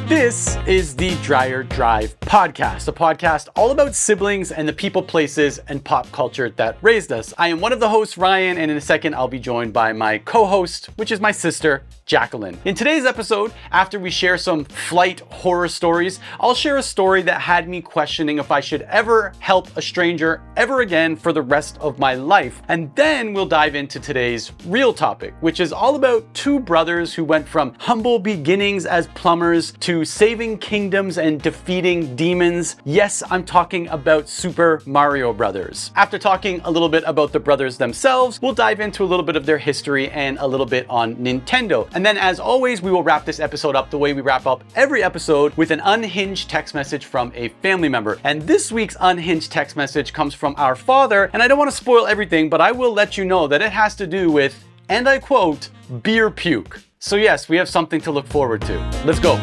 This is the Dreyer Drive podcast, a podcast all about siblings and the people, places, and pop culture that raised us. I am one of the hosts, Ryan, and in a second, I'll be joined by my co-host, which is my sister, Jacqueline. In today's episode, after we share some flight horror stories, I'll share a story that had me questioning if I should ever help a stranger ever again for the rest of my life. And then we'll dive into today's real topic, which is all about two brothers who went from humble beginnings as plumbers to saving kingdoms and defeating demons. Yes, I'm talking about Super Mario Brothers. After talking a little bit about the brothers themselves, we'll dive into a little bit of their history and a little bit on Nintendo. And then as always, we will wrap this episode up the way we wrap up every episode with an unhinged text message from a family member. And this week's unhinged text message comes from our father, and I don't want to spoil everything, but I will let you know that it has to do with, and I quote, beer puke. So yes, we have something to look forward to. Let's go.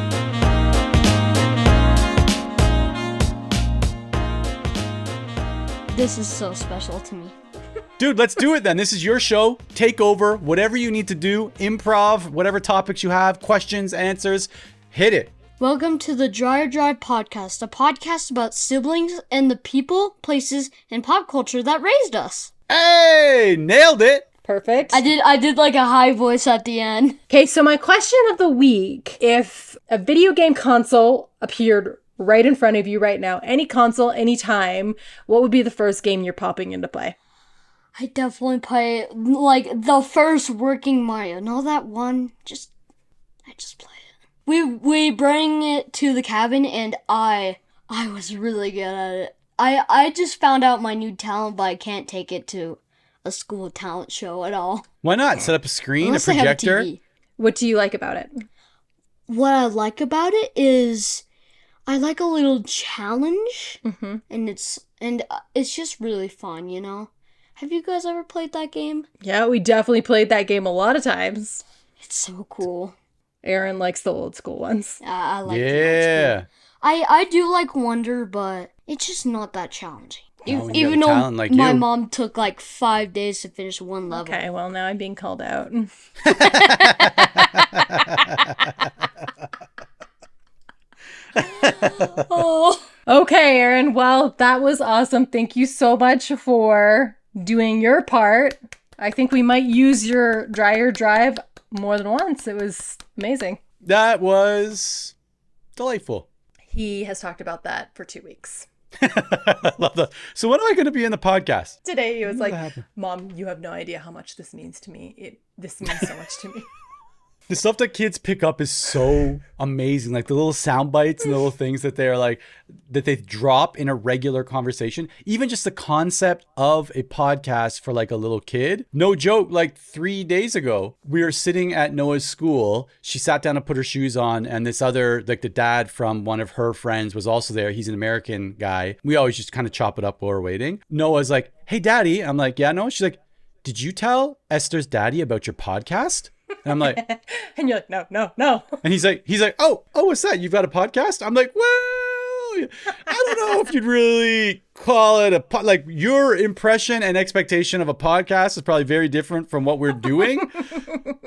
This is so special to me. Dude, let's do it then. This is your show. Take over. Whatever you need to do, improv, whatever topics you have, questions, answers, hit it. Welcome to the Dreyer Drive podcast, a podcast about siblings and the people, places, and pop culture that raised us. Hey, nailed it. Perfect. I did like a high voice at the end. Okay, so my question of the week, if a video game console appeared right in front of you right now, any console, anytime, what would be the first game you're popping into play? I definitely play like the first working Mario. No, that one. I just play it. We bring it to the cabin, and I was really good at it. I just found out my new talent, but I can't take it to a school talent show at all. Why not? Set up a screen, Unless a projector. I have a TV. What do you like about it? What I like about it is I like a little challenge, and it's just really fun, you know? Have you guys ever played that game? Yeah, we definitely played that game a lot of times. It's so cool. Aaron likes the old school ones. I like Yeah. the old school. I do like Wonder, but it's just not that challenging. when you Even got a though talent like my you. mom took like 5 days to finish one level. Okay, well, now I'm being called out. Oh. Okay, Aaron, well, that was awesome. Thank you so much for doing your part. I think we might use your Dreyer Drive more than once. It was amazing. That was delightful. He has talked about that for 2 weeks. I love that. So when am I going to be in the podcast? Today he was When like, does that happen? Mom, you have no idea how much this means to me. This means so much to me. The stuff that kids pick up is so amazing. Like the little sound bites and the little things that they're like, that they drop in a regular conversation. Even just the concept of a podcast for like a little kid. No joke, like 3 days ago, we were sitting at Noah's school. She sat down and put her shoes on, and this other, like the dad from one of her friends was also there. He's an American guy. We always just kind of chop it up while we're waiting. Noah's like, hey, daddy. I'm like, yeah, no. She's like, did you tell Esther's daddy about your podcast? And I'm like, And you're like, no. and he's like, oh, what's that? You've got a podcast? I'm like, well, I don't know if you'd really call it like your impression and expectation of a podcast is probably very different from what we're doing.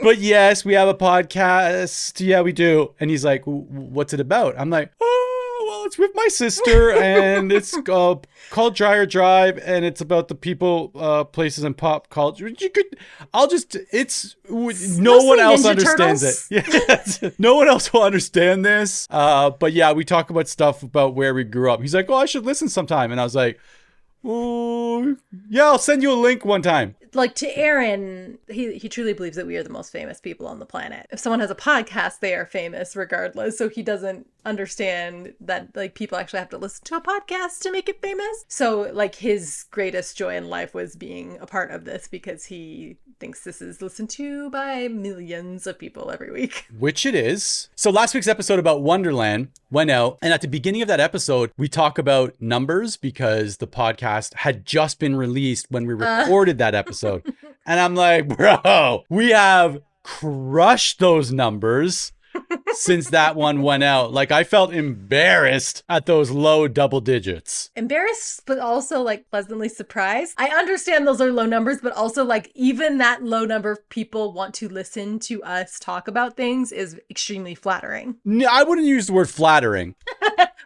But yes, we have a podcast. Yeah, we do. And he's like, what's it about? I'm like, oh, well, it's with my sister, and it's called Dreyer Drive, and it's about the people, places, and pop culture. No one else Ninja understands Turtles. it. Yes. No one else will understand this. But yeah, we talk about stuff about where we grew up. He's like, oh, I should listen sometime. And I was like, oh, yeah, I'll send you a link one time. Like, to Aaron, he truly believes that we are the most famous people on the planet. If someone has a podcast, they are famous regardless. So he doesn't understand that, like, people actually have to listen to a podcast to make it famous. So, like, his greatest joy in life was being a part of this because he thinks this is listened to by millions of people every week. Which it is. So last week's episode about Wonderland went out, and at the beginning of that episode, we talk about numbers because the podcast had just been released when we recorded that episode. And I'm like, bro, we have crushed those numbers. since that one went out. Like, I felt embarrassed at those low double digits. Embarrassed, but also like pleasantly surprised. I understand those are low numbers, but also like even that low number of people want to listen to us talk about things is extremely flattering. No, I wouldn't use the word flattering.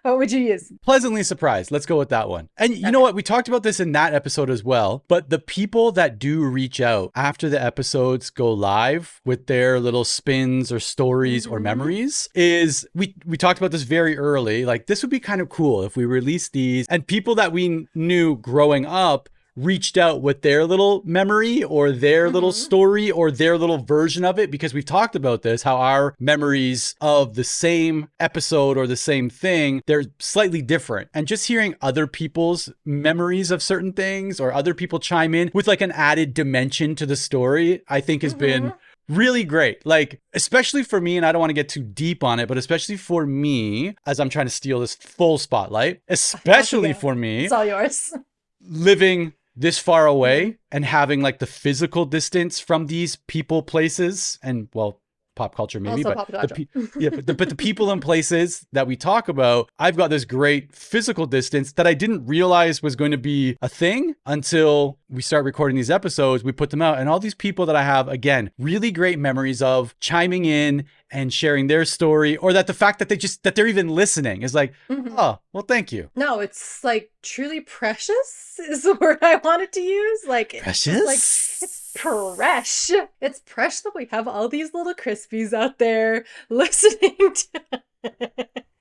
What would you use? Pleasantly surprised. Let's go with that one. And you know what? We talked about this in that episode as well. But the people that do reach out after the episodes go live with their little spins or stories or memories is we talked about this very early. Like, this would be kind of cool if we released these and people that we knew growing up reached out with their little memory or their little story or their little version of it, because we've talked about this, how our memories of the same episode or the same thing, they're slightly different. And just hearing other people's memories of certain things or other people chime in with like an added dimension to the story, I think has been really great. Like, especially for me, and I don't want to get too deep on it, but especially for me, as I'm trying to steal this full spotlight, especially for me, It's all yours. living this far away and having like the physical distance from these people, places, and well, pop culture maybe, Also but pop culture. but the people and places that we talk about, I've got this great physical distance that I didn't realize was going to be a thing until we start recording these episodes. We put them out, and all these people that I have, again, really great memories of chiming in and sharing their story, or that the fact that that they're even listening is like, oh, well, thank you. No, it's like truly precious is the word I wanted to use. Like, Precious? Like, it's fresh. It's fresh that we have all these little crispies out there listening to.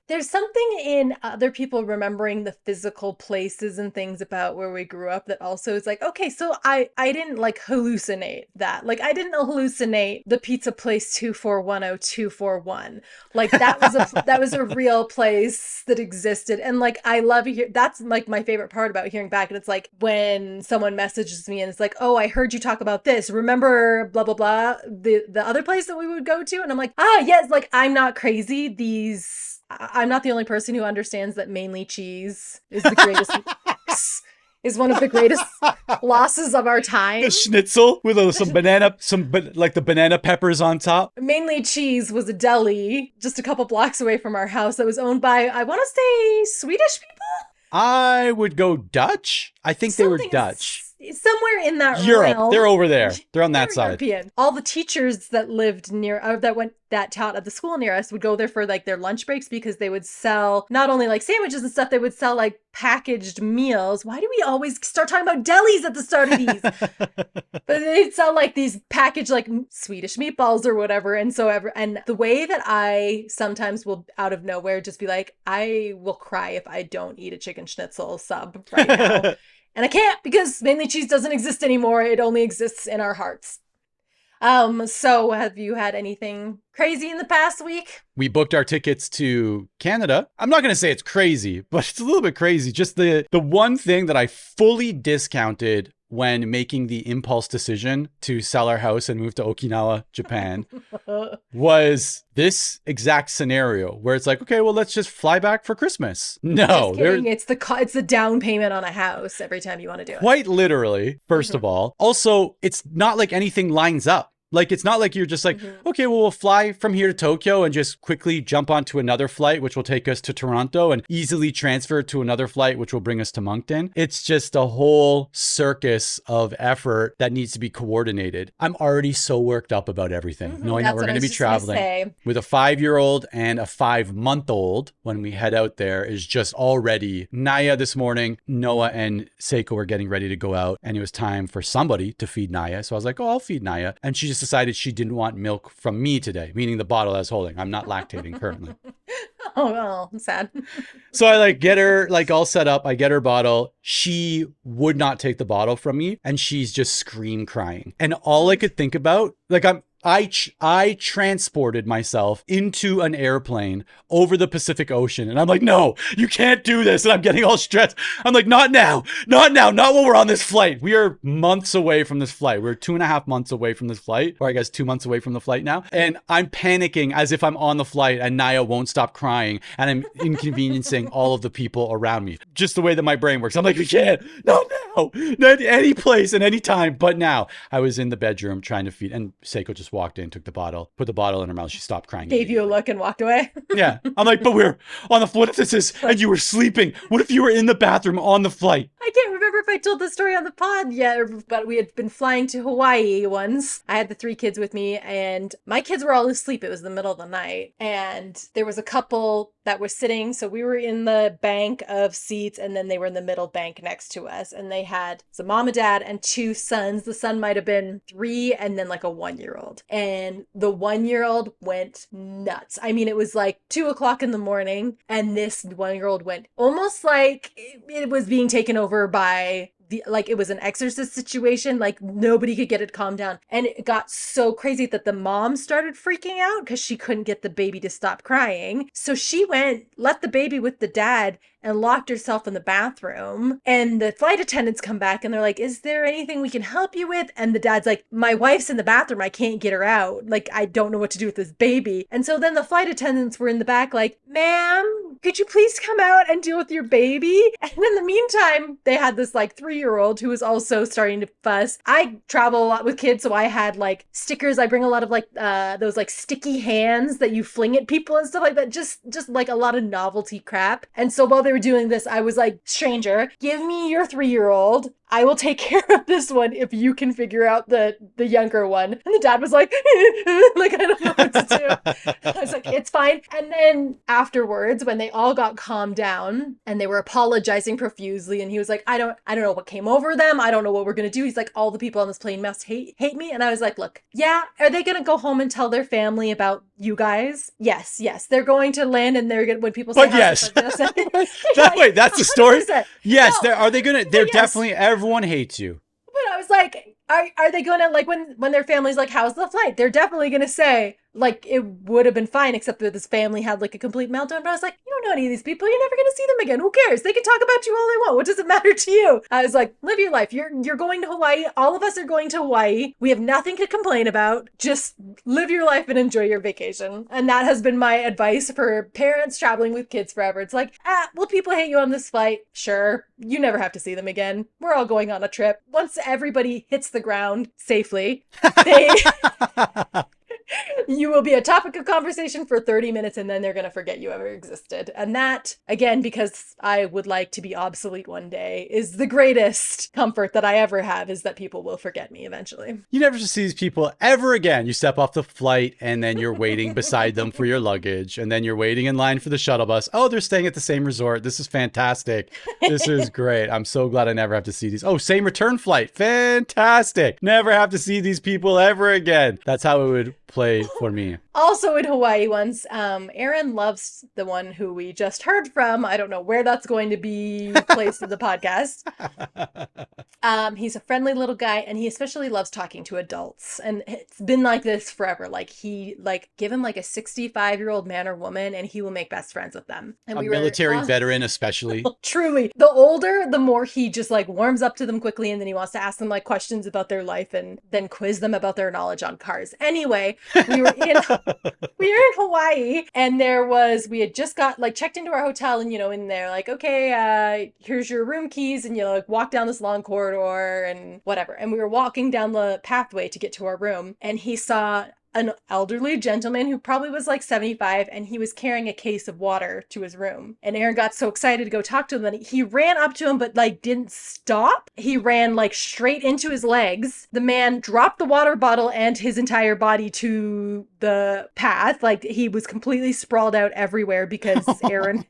There's something in other people remembering the physical places and things about where we grew up that also is like, okay, so I didn't like hallucinate that. Like, I didn't hallucinate the pizza place 2410241. Like, that was a real place that existed. And like, I love that's like my favorite part about hearing back. And it's like when someone messages me and it's like, oh, I heard you talk about this. Remember blah, blah, blah, the other place that we would go to? And I'm like, yes, like, I'm not crazy. I'm not the only person who understands that mainly cheese is the greatest, is one of the greatest losses of our time. The schnitzel with like the banana peppers on top. Mainly Cheese was a deli just a couple blocks away from our house that was owned by, I want to say, Swedish people? I would go Dutch. I think they were Dutch. Somewhere in that Europe. realm. They're over there. They're on that side. European. All the teachers that lived near, that taught at the school near us would go there for like their lunch breaks because they would sell not only like sandwiches and stuff, they would sell like packaged meals. Why do we always start talking about delis at the start of these? But they'd sell like these packaged like Swedish meatballs or whatever. And the way that I sometimes will out of nowhere just be like, I will cry if I don't eat a chicken schnitzel sub right now. And I can't because mainly cheese doesn't exist anymore. It only exists in our hearts. So have you had anything crazy in the past week? We booked our tickets to Canada. I'm not going to say it's crazy, but it's a little bit crazy. Just the one thing that I fully discounted when making the impulse decision to sell our house and move to Okinawa, Japan, was this exact scenario where it's like, okay, well, let's just fly back for Christmas. No, just kidding. It's the down payment on a house every time you want to do it. Quite literally, first of all. Also, it's not like anything lines up. Like, it's not like you're just like, okay, well, we'll fly from here to Tokyo and just quickly jump onto another flight, which will take us to Toronto and easily transfer to another flight, which will bring us to Moncton. It's just a whole circus of effort that needs to be coordinated. I'm already so worked up about everything, knowing that we're going to be traveling with a 5-year-old and a 5-month-old when we head out there is just already. Naya this morning, Noah and Seiko were getting ready to go out and it was time for somebody to feed Naya. So I was like, oh, I'll feed Naya. And she just decided she didn't want milk from me today, meaning the bottle I was holding. I'm not lactating currently. Oh, well, I'm sad. So I like get her like all set up. I get her bottle. She would not take the bottle from me and she's just scream crying. And all I could think about, like I transported myself into an airplane over the Pacific Ocean. And I'm like, no, you can't do this. And I'm getting all stressed. I'm like, not now, not when we're on this flight. We are months away from this flight. We're 2.5 months away from this flight, or I guess 2 months away from the flight now. And I'm panicking as if I'm on the flight and Naya won't stop crying. And I'm inconveniencing all of the people around me. Just the way that my brain works. I'm like, we can't, not now, not any place and any time, but now. I was in the bedroom trying to feed, and Seiko just just walked in, took the bottle, put the bottle in her mouth. She stopped crying. Gave you a look and walked away. Yeah. I'm like, but we're on the, what if this is, and you were sleeping? What if you were in the bathroom on the flight? I can't remember if I told the story on the pod yet, but we had been flying to Hawaii once. I had the 3 kids with me, and my kids were all asleep. It was the middle of the night, and there was a couple that was sitting. So we were in the bank of seats, and then they were in the middle bank next to us, and they had some mom and dad and 2 sons. The son might have been 3 and then like a 1-year-old. And the 1-year-old went nuts. I mean, it was like 2:00 in the morning, and this 1-year-old went almost like it was being taken over by like it was an exorcist situation, like nobody could get it calmed down. And it got so crazy that the mom started freaking out because she couldn't get the baby to stop crying. So she went, left the baby with the dad, and locked herself in the bathroom. And the flight attendants come back and they're like, is there anything we can help you with? And the dad's like, my wife's in the bathroom. I can't get her out. Like, I don't know what to do with this baby. And so then the flight attendants were in the back like, ma'am, could you please come out and deal with your baby? And in the meantime, they had this like 3-year-old who was also starting to fuss. I travel a lot with kids, so I had like stickers. I bring a lot of like those like sticky hands that you fling at people and stuff like that. Just like a lot of novelty crap. And so while they were doing this, I was like, stranger, give me your 3-year-old. I will take care of this one if you can figure out the younger one. And the dad was like, like, I don't know what to do. I was like, it's fine. And then afterwards, when they all got calmed down and they were apologizing profusely, and he was like, I don't know what came over them. I don't know what we're going to do. He's like, all the people on this plane must hate me. And I was like, look, yeah, are they going to go home and tell their family about you guys? Yes. They're going to land, and they're going to, when people say, but yes, wait, that's the story. Yes, no, are they going to, they're definitely, everyone hates you. But I was like, are they gonna, like, when their family's like, how's the flight? They're definitely gonna say, like, it would have been fine, except that this family had like a complete meltdown. But I was like, you don't know any of these people. You're never gonna see them again. Who cares? They can talk about you all they want. What does it matter to you? I was like, live your life. You're going to Hawaii. All of us are going to Hawaii. We have nothing to complain about. Just live your life and enjoy your vacation. And that has been my advice for parents traveling with kids forever. It's like, will people hate you on this flight? Sure. You never have to see them again. We're all going on a trip. Once everybody hits the ground safely, you will be a topic of conversation for 30 minutes, and then they're going to forget you ever existed. And that, again, because I would like to be obsolete one day, is the greatest comfort that I ever have, is that people will forget me eventually. You never see these people ever again. You step off the flight, and then you're waiting beside them for your luggage, and then you're waiting in line for the shuttle bus. Oh, they're staying at the same resort. This is fantastic. This is great. I'm so glad I never have to see these. Oh, same return flight. Fantastic. Never have to see these people ever again. That's how it would play for me. Also in Hawaii once, Aaron loves the one who we just heard from. I don't know where that's going to be placed in the podcast. He's a friendly little guy, and he especially loves talking to adults. And it's been like this forever. Like, give him like a 65-year-old man or woman, and he will make best friends with them. And a military veteran especially. Truly. The older, the more he just like warms up to them quickly, and then he wants to ask them like questions about their life and then quiz them about their knowledge on cars. Anyway, we were in Hawaii, and we had just got like checked into our hotel, and in there like, okay, here's your room keys, and like walk down this long corridor and whatever. And we were walking down the pathway to get to our room, and he saw an elderly gentleman who probably was like 75, and he was carrying a case of water to his room. And Aaron got so excited to go talk to him that he ran up to him, but like didn't stop. He ran like straight into his legs. The man dropped the water bottle and his entire body to the path. Like, he was completely sprawled out everywhere because Aaron,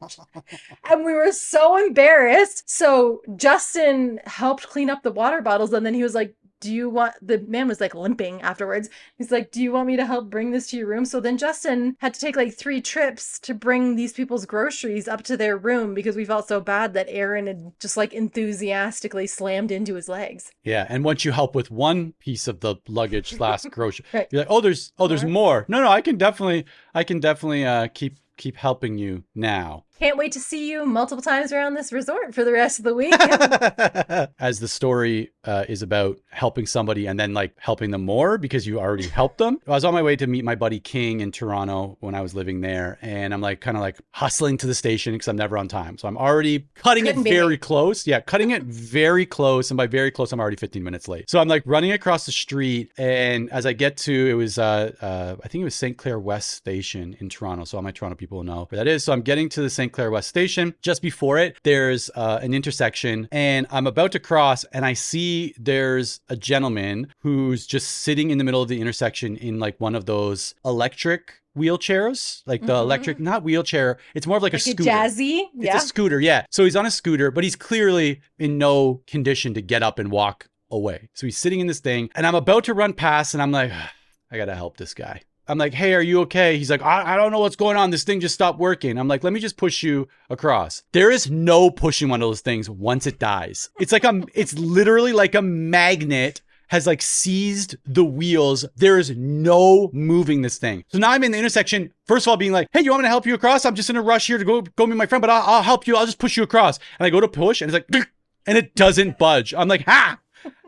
and we were so embarrassed. So Justin helped clean up the water bottles, and then he was like, the man was like limping afterwards. He's like, do you want me to help bring this to your room? So then Justin had to take like 3 trips to bring these people's groceries up to their room because we felt so bad that Aaron had just like enthusiastically slammed into his legs. Yeah. And once you help with one piece of the luggage / grocery, right. You're like, there's more. No, I can definitely keep helping you now. Can't wait to see you multiple times around this resort for the rest of the week. As the story is about helping somebody and then like helping them more because you already helped them. I was on my way to meet my buddy King in Toronto when I was living there. And I'm like kind of like hustling to the station because I'm never on time. So I'm already cutting it very close. Yeah, cutting it very close. And by very close, I'm already 15 minutes late. So I'm like running across the street. And as I get to, it was, I think it was St. Clair West Station in Toronto. So all my Toronto people will know where that is. So I'm getting to the St. Clair West Station. Just before it, there's an intersection and I'm about to cross and I see there's a gentleman who's just sitting in the middle of the intersection in like one of those electric wheelchairs, like the electric, not wheelchair. It's more of like a scooter. Jazzy. It's a scooter. Yeah. So he's on a scooter, but he's clearly in no condition to get up and walk away. So he's sitting in this thing and I'm about to run past and I'm like, I got to help this guy. I'm like, hey, are you okay? He's like, I don't know what's going on. This thing just stopped working. I'm like, let me just push you across. There is no pushing one of those things once it dies. It's like it's literally like a magnet has like seized the wheels. There is no moving this thing. So now I'm in the intersection, first of all being like, hey, you want me to help you across? I'm just in a rush here to go meet my friend, but I'll help you. I'll just push you across. And I go to push and it's like, and it doesn't budge. I'm like,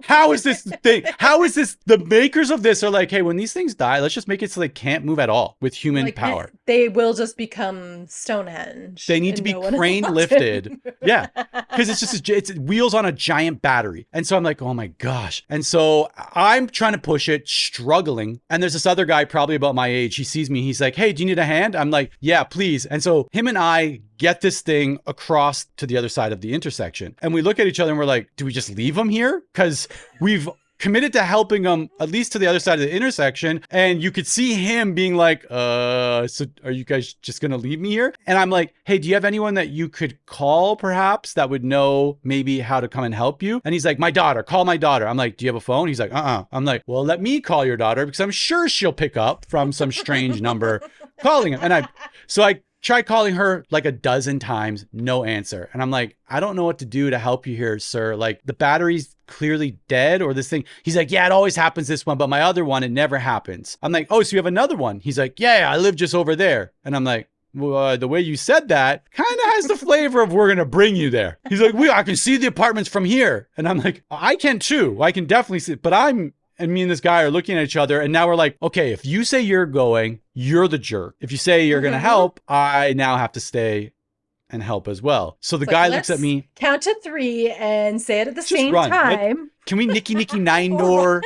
how is this thing? How is this? The makers of this are like, hey, when these things die, let's just make it so they can't move at all with human power. They will just become Stonehenge. They need to be crane lifted. Yeah. Because it's wheels on a giant battery. And so I'm like, oh my gosh. And so I'm trying to push it, struggling. And there's this other guy probably about my age. He sees me. He's like, hey, do you need a hand? I'm like, yeah, please. And so him and I get this thing across to the other side of the intersection. And we look at each other and we're like, do we just leave him here? Because we've committed to helping him at least to the other side of the intersection. And you could see him being like, so are you guys just going to leave me here? And I'm like, hey, do you have anyone that you could call perhaps that would know maybe how to come and help you? And he's like, my daughter, call my daughter. I'm like, do you have a phone? He's like, I'm like, well, let me call your daughter because I'm sure she'll pick up from some strange number calling him. And I tried calling her like a dozen times, no answer. And I'm like, I don't know what to do to help you here, sir. Like the battery's clearly dead or this thing. He's like, yeah, it always happens this one, but my other one, it never happens. I'm like, oh, so you have another one? He's like, yeah, I live just over there. And I'm like, well, the way you said that kind of has the flavor of we're going to bring you there. He's like, I can see the apartments from here. And I'm like, I can too. I can definitely see it, but and me and this guy are looking at each other and now we're like, okay, if you say you're going, you're the jerk. If you say you're going to help, I now have to stay and help as well. So the guy looks at me. Count to 3 and say it at the same time. Can we Nicky Nine Door?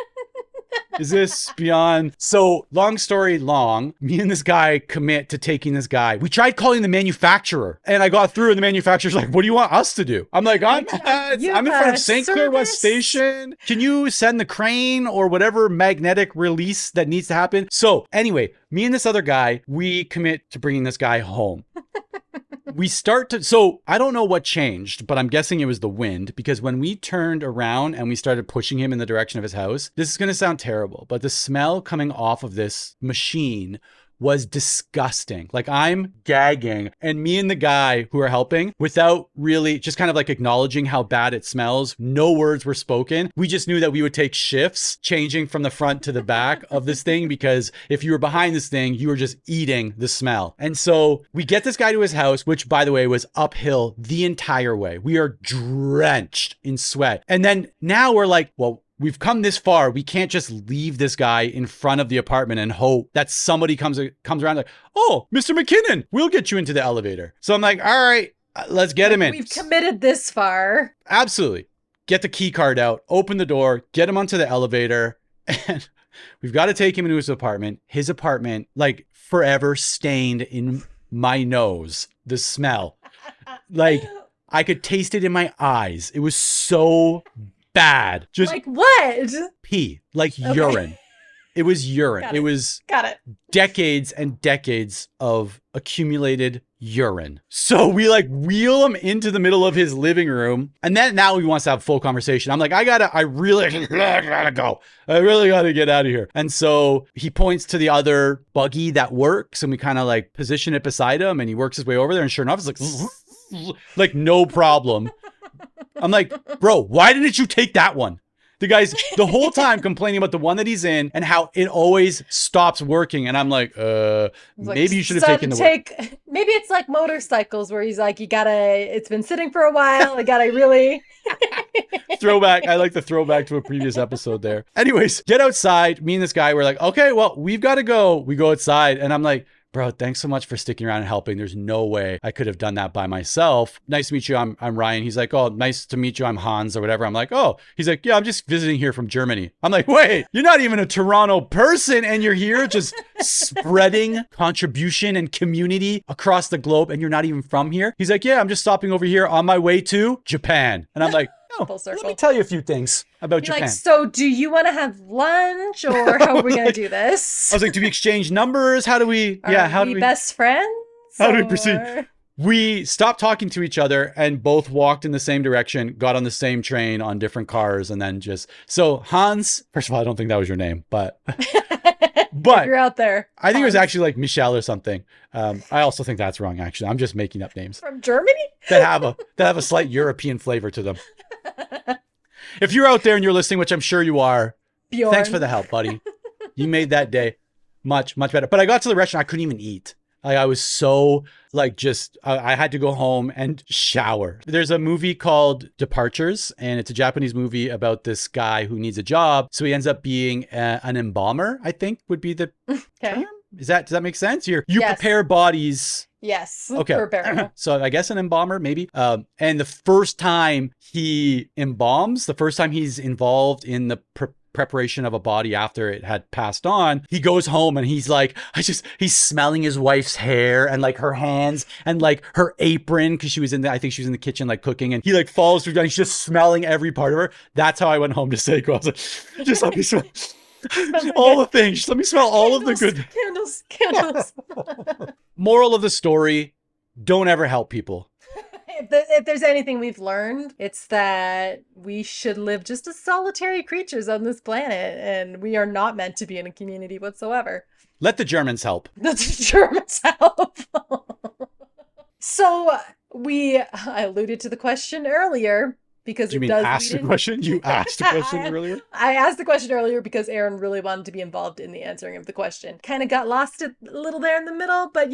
Is this beyond? So long story long, me and this guy commit to taking this guy. We tried calling the manufacturer and I got through and the manufacturer's like, what do you want us to do? I'm like, I'm in front of St. Clair West Station. Can you send the crane or whatever magnetic release that needs to happen? So anyway, me and this other guy, we commit to bringing this guy home. So I don't know what changed, but I'm guessing it was the wind because when we turned around and we started pushing him in the direction of his house, this is going to sound terrible, but the smell coming off of this machine was disgusting. Like I'm gagging and me and the guy who are helping without really just kind of like acknowledging how bad it smells. No words were spoken. We just knew that we would take shifts changing from the front to the back of this thing because if you were behind this thing, you were just eating the smell. And so we get this guy to his house, which by the way was uphill the entire way. We are drenched in sweat. And then now we're like, well, we've come this far. We can't just leave this guy in front of the apartment and hope that somebody comes around like, oh, Mr. McKinnon, we'll get you into the elevator. So I'm like, all right, let's get him in. We've committed this far. Absolutely. Get the key card out, open the door, get him onto the elevator. And we've got to take him into his apartment. His apartment, like forever stained in my nose, the smell. Like I could taste it in my eyes. It was so bad. Just like what? Pee, like urine. It was urine. It was decades and decades of accumulated urine. So we like wheel him into the middle of his living room. And then now he wants to have full conversation. I'm like, I really gotta go. I really gotta get out of here. And so he points to the other buggy that works and we kind of like position it beside him and he works his way over there. And sure enough, it's like no problem. I'm like, bro, why didn't you take that one? The guy's the whole time complaining about the one that he's in and how it always stops working. And I'm like, maybe you should have taken the work. Maybe it's like motorcycles where he's like, it's been sitting for a while. I gotta really... Throwback. I like the throwback to a previous episode there. Anyways, get outside. Me and this guy, we're like, okay, well, we've got to go. We go outside and I'm like, bro, thanks so much for sticking around and helping. There's no way I could have done that by myself. Nice to meet you. I'm Ryan. He's like, oh, nice to meet you. I'm Hans or whatever. I'm like, oh, he's like, yeah, I'm just visiting here from Germany. I'm like, wait, you're not even a Toronto person and you're here just spreading contribution and community across the globe and you're not even from here. He's like, yeah, I'm just stopping over here on my way to Japan. And I'm like, Full circle. Let me tell you a few things about You're Japan. Like, so do you want to have lunch or how are we going to do this? I was like, do we exchange numbers? How do we, how do we best friends? How do we proceed? We stopped talking to each other and both walked in the same direction, got on the same train on different cars and then so Hans, first of all, I don't think that was your name, but you're out there. I think it was actually like Michelle or something. I also think that's wrong, actually. I'm just making up names. From Germany? that have a slight European flavor to them. If you're out there and you're listening, which I'm sure you are, Bjorn. Thanks for the help, buddy. You made that day much, much better. But I got to the restaurant, I couldn't even eat. Like I was so I had to go home and shower. There's a movie called Departures, and it's a Japanese movie about this guy who needs a job. So he ends up being an embalmer, I think would be the term. Does that make sense? You yes. prepare bodies. Yes. Okay. So I guess an embalmer, maybe. And the first time he embalms, the first time he's involved in the preparation of a body after it had passed on, he goes home and he's like, he's smelling his wife's hair and like her hands and like her apron, because I think she was in the kitchen like cooking, and he like falls through and he's just smelling every part of her. That's how I went home to Saga. I was like, just let me smell all the things. Just let me smell all of the good candles. Moral of the story: don't ever help people. If there's anything we've learned, it's that we should live just as solitary creatures on this planet, and we are not meant to be in a community whatsoever. Let the Germans help. Let the Germans help. So I alluded to the question earlier. Because you mean asked the question? You asked the question earlier? I asked the question earlier because Aaron really wanted to be involved in the answering of the question. Kind of got lost a little there in the middle, but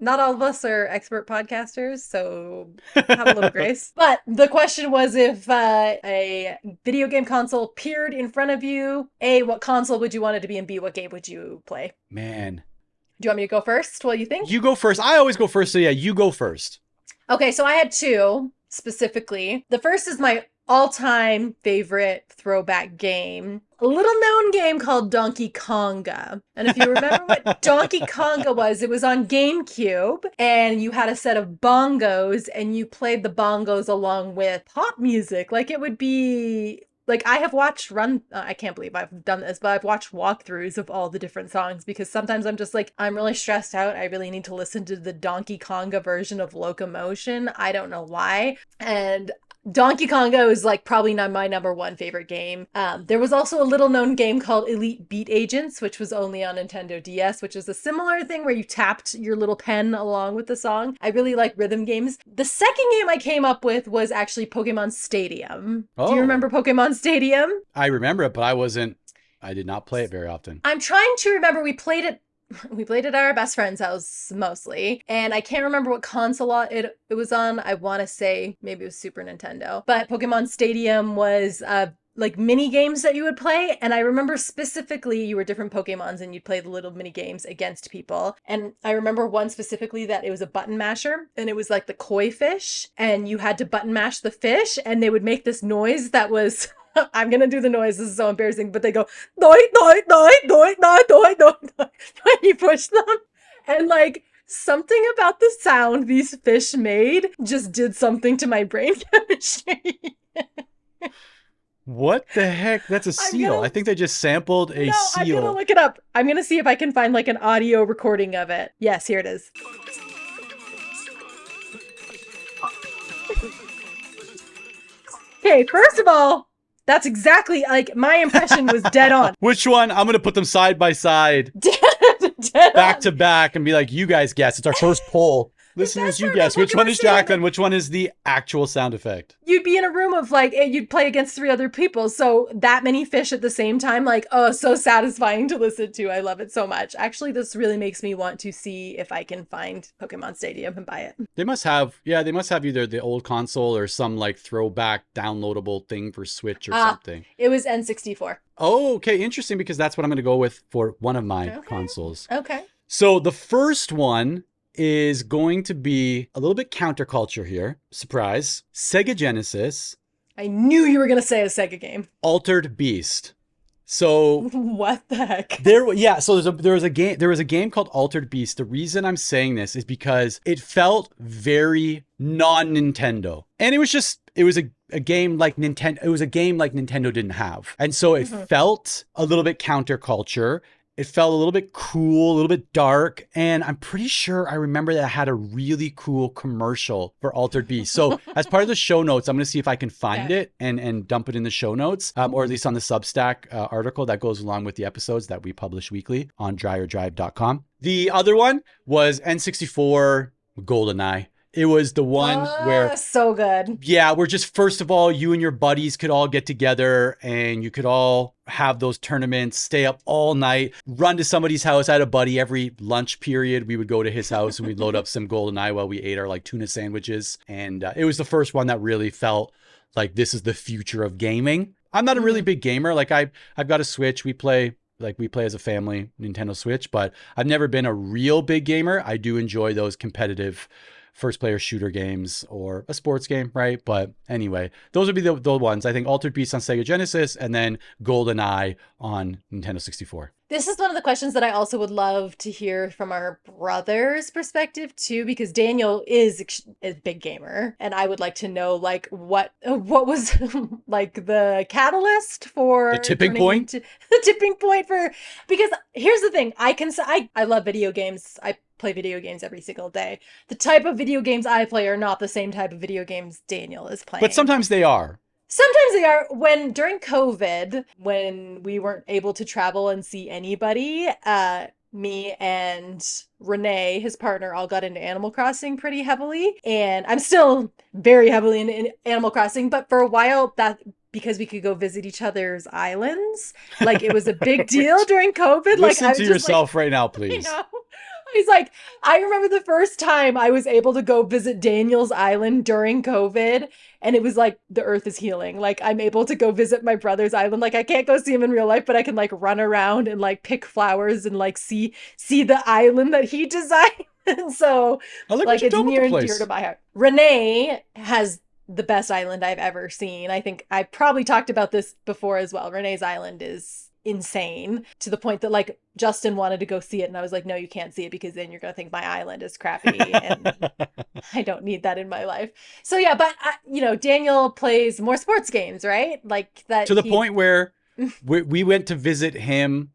not all of us are expert podcasters, so have a little grace. But the question was, if a video game console appeared in front of you, A, what console would you want it to be, and B, what game would you play? Man. Do you want me to go first? What do you think? You go first. I always go first, so yeah, you go first. Okay, so I had two. Specifically, the first is my all-time favorite throwback game, a little-known game called Donkey Konga. And if you remember what Donkey Konga was, it was on GameCube, and you had a set of bongos, and you played the bongos along with pop music. Like, it would be... Like, I have watched I can't believe I've done this, but I've watched walkthroughs of all the different songs, because sometimes I'm just like, I'm really stressed out. I really need to listen to the Donkey Konga version of Locomotion. I don't know why. And Donkey Konga is like probably not my number one favorite game. There was also a little known game called Elite Beat Agents, which was only on Nintendo DS, which is a similar thing where you tapped your little pen along with the song. I really like rhythm games. The second game I came up with was actually Pokemon Stadium. Oh. Do you remember Pokemon Stadium? I remember it, but I did not play it very often. I'm trying to remember. We played it at our best friend's house mostly, and I can't remember what console it was on. I want to say maybe it was Super Nintendo, but Pokemon Stadium was like mini games that you would play, and I remember specifically you were different Pokemons and you'd play the little mini games against people. And I remember one specifically that it was a button masher, and it was like the koi fish, and you had to button mash the fish, and they would make this noise that was I'm gonna do the noise, this is so embarrassing, but they go doi doi doi doi doi doi doi when you push them. And like something about the sound these fish made just did something to my brain chemistry. What the heck? That's a seal. I think they just sampled a seal. I'm gonna look it up. I'm gonna see if I can find like an audio recording of it. Yes, here it is. Okay, first of all, that's exactly, like, my impression was dead on. Which one? I'm going to put them side by side. Dead back to back and be like, you guys guess. It's our first poll. Listeners, you part guess. about Which one Pokemon is Stadium- Jacqueline? Which one is the actual sound effect? You'd be in a room of like, you'd play against 3 other people. So that many fish at the same time, like, oh, so satisfying to listen to. I love it so much. Actually, this really makes me want to see if I can find Pokemon Stadium and buy it. They must have either the old console or some like throwback downloadable thing for Switch or something. It was N64. Oh, okay. Interesting, because that's what I'm going to go with for one of my consoles. Okay. So the first one is going to be a little bit counterculture here. Surprise. Sega Genesis. I knew you were going to say a Sega game. Altered Beast. So what the heck? So there was a game called Altered Beast. The reason I'm saying this is because it felt very non-Nintendo. And it was a game like Nintendo didn't have. And so it felt a little bit counterculture. It felt a little bit cool, a little bit dark. And I'm pretty sure I remember that it had a really cool commercial for Altered Beast. So as part of the show notes, I'm going to see if I can find it and dump it in the show notes, or at least on the Substack article that goes along with the episodes that we publish weekly on DryerDrive.com. The other one was N64 GoldenEye. It was the one where... So good. Yeah, where just first of all, you and your buddies could all get together and you could all have those tournaments, stay up all night, run to somebody's house. I had a buddy every lunch period. We would go to his house and we'd load up some GoldenEye while we ate our like tuna sandwiches. And it was the first one that really felt like this is the future of gaming. I'm not a really big gamer. Like I've got a Switch. We play as a family, Nintendo Switch, but I've never been a real big gamer. I do enjoy those competitive first player shooter games or a sports game, right? But anyway, those would be the ones. I think Altered Beast on Sega Genesis and then GoldenEye on Nintendo 64. This is one of the questions that I also would love to hear from our brother's perspective too, because Daniel is a big gamer, and I would like to know like what was like the catalyst for the tipping point. The tipping point for, because here's the thing, I love video games. I play video games every single day. The type of video games I play are not the same type of video games Daniel is playing. But sometimes they are. Sometimes they are. During COVID, when we weren't able to travel and see anybody, me and Renee, his partner, all got into Animal Crossing pretty heavily. And I'm still very heavily in Animal Crossing, but for a while because we could go visit each other's islands, like it was a big deal during COVID. Listen to yourself right now, please. You know? He's like, I remember the first time I was able to go visit Daniel's island during COVID, and it was like the earth is healing. Like I'm able to go visit my brother's island. Like I can't go see him in real life, but I can like run around and like pick flowers and like see the island that he designed. And so like it's near and dear to my heart. Renee has the best island I've ever seen. I think I probably talked about this before as well. Renee's island is insane, to the point that like Justin wanted to go see it and I was like, no, you can't see it because then you're gonna think my island is crappy and I don't need that in my life. So yeah, but Daniel plays more sports games, right? Like that, to the point where we went to visit him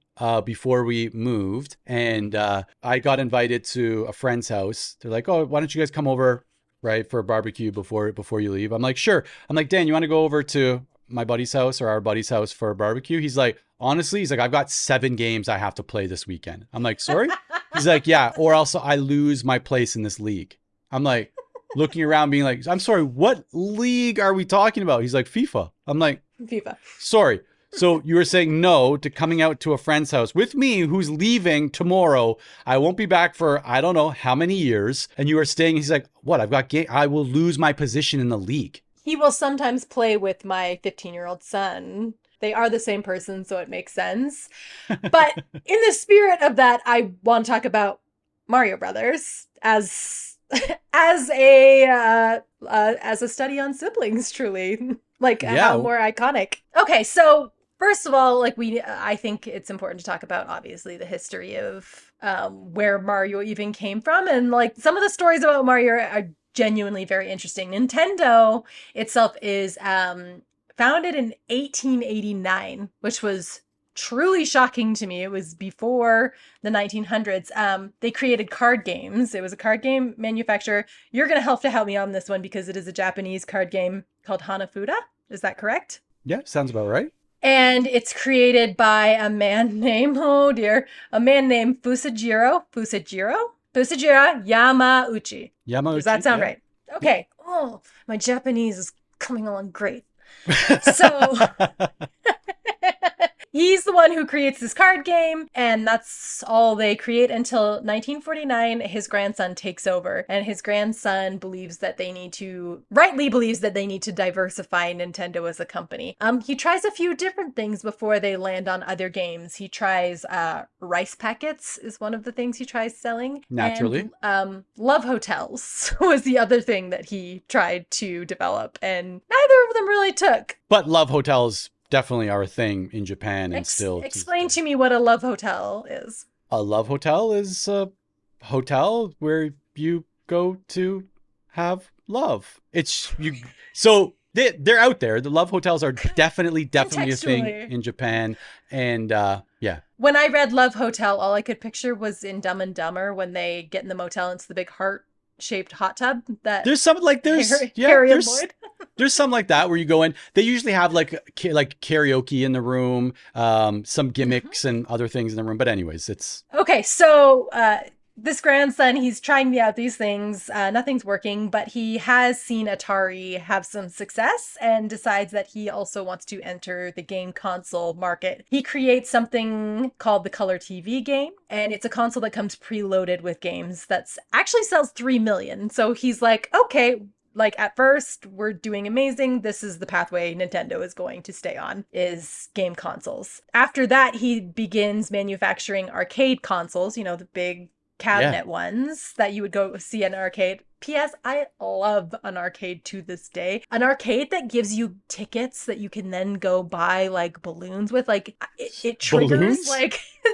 before we moved, and I got invited to a friend's house. They're like, oh, why don't you guys come over, right, for a barbecue before you leave? I'm like, sure. I'm like, Dan, you want to go over to my buddy's house or our buddy's house for a barbecue? He's like, honestly, he's like, I've got 7 games I have to play this weekend. I'm like, sorry? He's like, yeah, or else I lose my place in this league. I'm like, looking around being like, I'm sorry, what league are we talking about? He's like, FIFA. I'm like, FIFA. Sorry. So you were saying no to coming out to a friend's house with me who's leaving tomorrow. I won't be back for I don't know how many years. And you are staying. He's like, what? I've got I will lose my position in the league. He will sometimes play with my 15-year-old son. They are the same person, so it makes sense. But in the spirit of that, I want to talk about Mario Brothers as a study on siblings, truly. How more iconic. Okay, so first of all, I think it's important to talk about, obviously, the history of where Mario even came from. And some of the stories about Mario are genuinely very interesting. Nintendo itself is founded in 1889, which was truly shocking to me. It was before the 1900s. They created card games. It was a card game manufacturer. You're going to have to help me on this one because it is a Japanese card game called Hanafuda. Is that correct? Yeah, sounds about right. And it's created by a man named Fusajiro. Fusajiro? Fusajiro Yamauchi. Yamauchi. Does that sound right? Okay. Oh, my Japanese is coming along great. So he's the one who creates this card game, and that's all they create until 1949. His grandson takes over, and his grandson rightly believes that they need to diversify Nintendo as a company. He tries a few different things before they land on other games. He tries rice packets is one of the things he tries selling. Naturally. And love hotels was the other thing that he tried to develop, and neither of them really took. But love hotels definitely are a thing in Japan and still. Explain to me what a love hotel is. A love hotel is a hotel where you go to have love. So they're out there. The love hotels are definitely a thing in Japan. And yeah. When I read Love Hotel, all I could picture was in Dumb and Dumber when they get in the motel and it's the big heart-shaped hot tub that there's some like Harry and Lloyd. There's some like that where you go in. They usually have like karaoke in the room, some gimmicks and other things in the room. But anyways, it's okay. So this grandson, he's trying out these things. Nothing's working, but he has seen Atari have some success and decides that he also wants to enter the game console market. He creates something called the Color TV game, and it's a console that comes preloaded with games that's actually sells 3 million. So he's like, okay, like at first we're doing amazing. This is the pathway Nintendo is going to stay on, is game consoles. After that, he begins manufacturing arcade consoles, the big cabinet ones that you would go see in an arcade. P.S. I love an arcade to this day. An arcade that gives you tickets that you can then go buy like balloons with. Like it triggers balloons?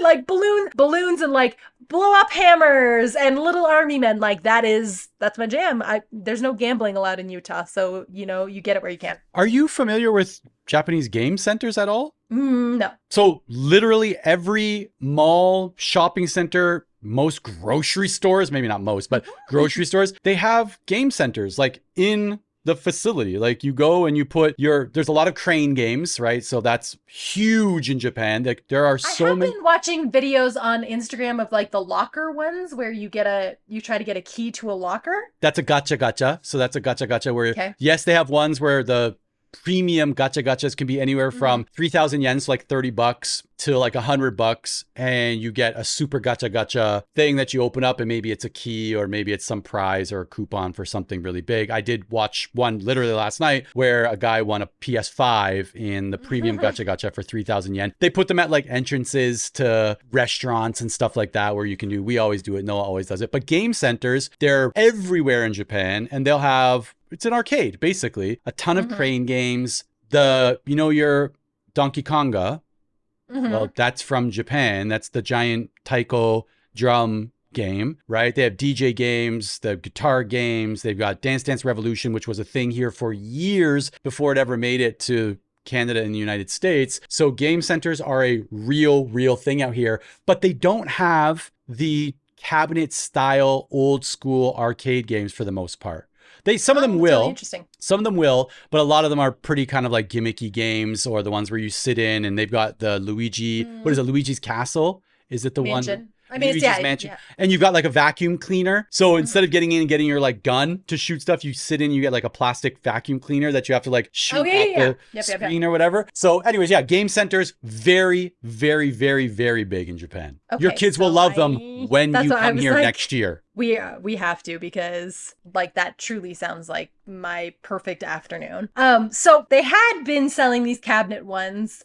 like balloons and like blow up hammers and little army men. Like that's my jam. There's no gambling allowed in Utah, so you get it where you can. Are you familiar with Japanese game centers at all? No. So literally every mall, shopping center, most grocery stores, maybe not most, but grocery stores, they have game centers like in the facility. Like you go and you put there's a lot of crane games, right? So that's huge in Japan. Like there are so many. I've been watching videos on Instagram of like the locker ones where you try to get a key to a locker. That's a gacha. So that's a gacha where, yes, they have ones where the premium gachas can be anywhere from 3,000 yen, so like $30 to like $100, and you get a super gacha thing that you open up and maybe it's a key or maybe it's some prize or a coupon for something really big. I did watch one literally last night where a guy won a PS5 in the premium gacha for 3,000 yen. They put them at like entrances to restaurants and stuff like that where you can we always do it. Noah always does it. But game centers, they're everywhere in Japan, and they'll have, it's an arcade, basically. A ton of crane games. Your Donkey Konga. Well, that's from Japan. That's the giant taiko drum game, right? They have DJ games, the guitar games. They've got Dance Dance Revolution, which was a thing here for years before it ever made it to Canada and the United States. So game centers are a real thing out here, but they don't have the cabinet style old school arcade games for the most part. Some of them will. Really interesting. Some of them will, but a lot of them are pretty kind of like gimmicky games, or the ones where you sit in and they've got the Luigi. What is it? Luigi's Castle? Is it the Mansion. one? Luigi's Mansion. Yeah. And you've got like a vacuum cleaner. So instead of getting in and getting your like gun to shoot stuff, you sit in, you get like a plastic vacuum cleaner that you have to like shoot at the screen or whatever. So anyways, game centers, very, very, very, very big in Japan. Okay, your kids will love them when you come here next year. We have to, because like that truly sounds like my perfect afternoon. So they had been selling these cabinet ones.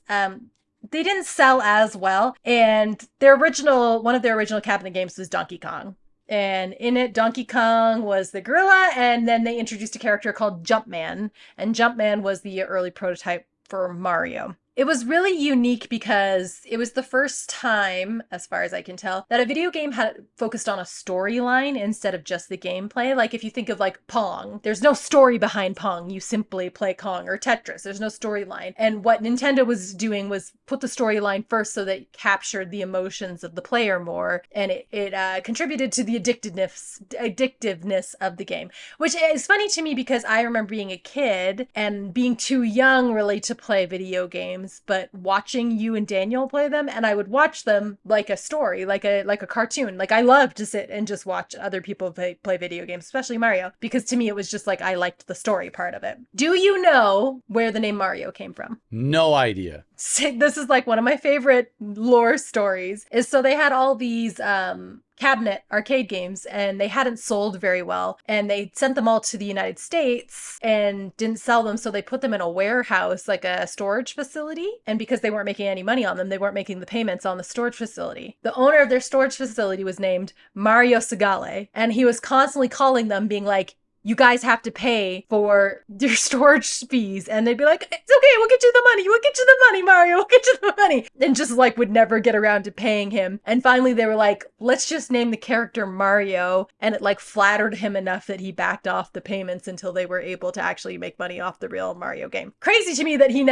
They didn't sell as well, and one of their original cabinet games was Donkey Kong. And in it, Donkey Kong was the gorilla, and then they introduced a character called Jumpman, and Jumpman was the early prototype for Mario. It was really unique because it was the first time, as far as I can tell, that a video game had focused on a storyline instead of just the gameplay. Like if you think of like Pong, there's no story behind Pong. You simply play Kong, or Tetris. There's no storyline. And what Nintendo was doing was put the storyline first so that it captured the emotions of the player more. And it contributed to the addictiveness of the game, which is funny to me because I remember being a kid and being too young really to play video games. games, but watching you and Daniel play them, and I would watch them like a story, like a cartoon. Like I love to sit and just watch other people play video games, especially Mario, because to me it was just like I liked the story part of it. Do you know where the name Mario came from? No idea. This is like one of my favorite lore stories. Is so they had all these cabinet arcade games and they hadn't sold very well, and they sent them all to the United States and didn't sell them, so they put them in a warehouse, like a storage facility, and because they weren't making any money on them, they weren't making the payments on the storage facility. The owner of their storage facility was named Mario Segale, and he was constantly calling them being like, you guys have to pay for your storage fees. And they'd be like, it's okay, we'll get you the money. We'll get you the money, Mario. We'll get you the money. And just like would never get around to paying him. And finally they were like, let's just name the character Mario. And it like flattered him enough that he backed off the payments until they were able to actually make money off the real Mario game. Crazy to me that he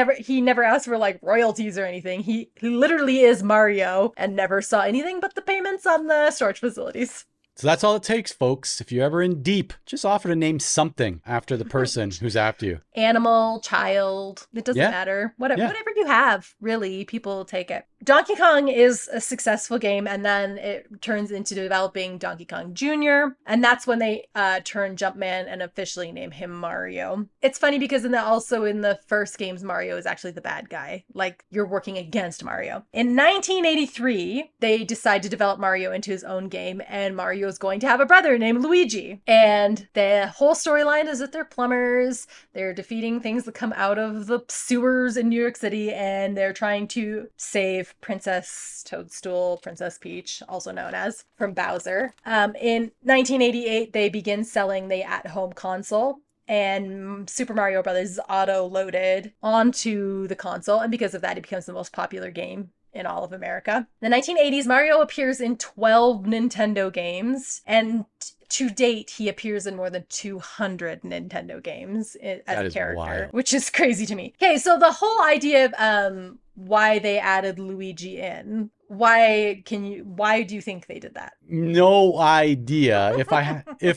never asked for like royalties or anything. He literally is Mario and never saw anything but the payments on the storage facilities. So that's all it takes, folks. If you're ever in deep, just offer to name something after the person who's after you. Animal, child, it doesn't matter. Whatever you have, really, people take it. Donkey Kong is a successful game, and then it turns into developing Donkey Kong Jr., and that's when they turn Jumpman and officially name him Mario. It's funny because in the first games, Mario is actually the bad guy. Like, you're working against Mario. In 1983, they decide to develop Mario into his own game, and Mario is going to have a brother named Luigi. And the whole storyline is that they're plumbers, they're defeating things that come out of the sewers in New York City, and they're trying to save Princess Toadstool, Princess Peach, also known as, from Bowser. In 1988, they begin selling the at-home console, and Super Mario Brothers is auto-loaded onto the console, and because of that, it becomes the most popular game in all of America. In the 1980s, Mario appears in 12 Nintendo games, and to date, he appears in more than 200 Nintendo games as a character, wild. Which is crazy to me. Okay, so the whole idea of why they added Luigi in, why do you think they did that? No idea. If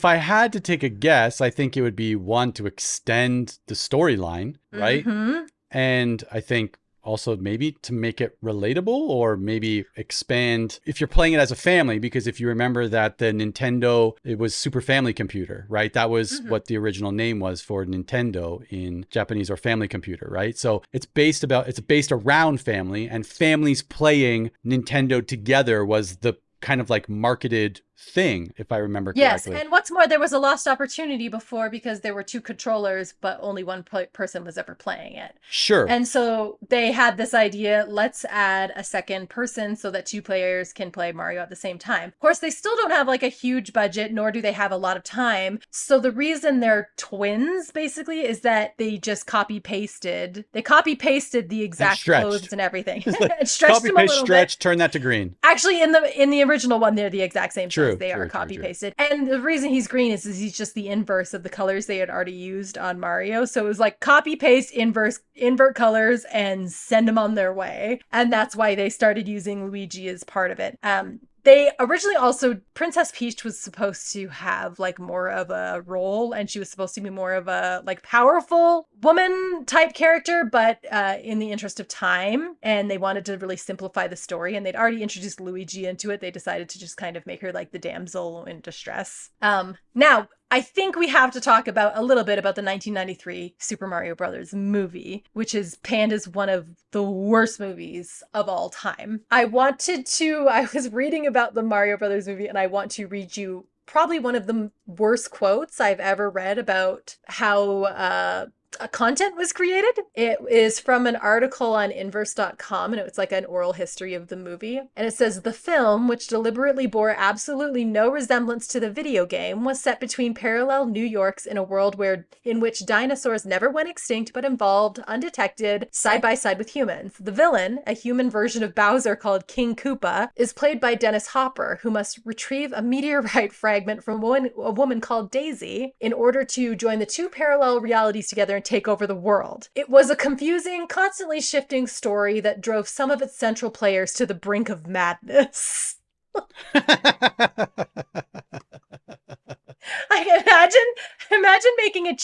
I had to take a guess, I think it would be one, to extend the storyline, right? Mm-hmm. And I think also maybe to make it relatable, or maybe expand if you're playing it as a family, because if you remember that the Nintendo, it was Super Family Computer, right? That was what the original name was for Nintendo in Japanese, or family computer, right? So it's based around family, and families playing Nintendo together was the kind of like marketed thing, if I remember correctly. Yes, and what's more, there was a lost opportunity before because there were two controllers, but only one person was ever playing it. Sure. And so they had this idea, let's add a second person so that two players can play Mario at the same time. Of course, they still don't have like a huge budget, nor do they have a lot of time. So the reason they're twins, basically, is that they just copy-pasted the exact clothes and everything. And stretched them a little bit. Turn that to green. Actually, in the original one, they're the exact same. True. They are copy-pasted. And the reason he's green is he's just the inverse of the colors they had already used on Mario. So it was like copy-paste, invert colors, and send them on their way. And that's why they started using Luigi as part of it. They originally also, Princess Peach was supposed to have like more of a role, and she was supposed to be more of a like powerful woman type character, but in the interest of time, and they wanted to really simplify the story, and they'd already introduced Luigi into it, they decided to just kind of make her like the damsel in distress. Now, I think we have to talk a little bit about the 1993 Super Mario Brothers movie, which is panned as one of the worst movies of all time. I was reading about the Mario Brothers movie, and I want to read you probably one of the worst quotes I've ever read about how content was created. It is from an article on inverse.com, and it was like an oral history of the movie. And it says, the film, which deliberately bore absolutely no resemblance to the video game, was set between parallel New Yorks in a world in which dinosaurs never went extinct but evolved undetected side by side with humans. The villain, a human version of Bowser called King Koopa, is played by Dennis Hopper, who must retrieve a meteorite fragment from a woman called Daisy in order to join the two parallel realities together and take over the world. It was a confusing, constantly shifting story that drove some of its central players to the brink of madness. Imagine making a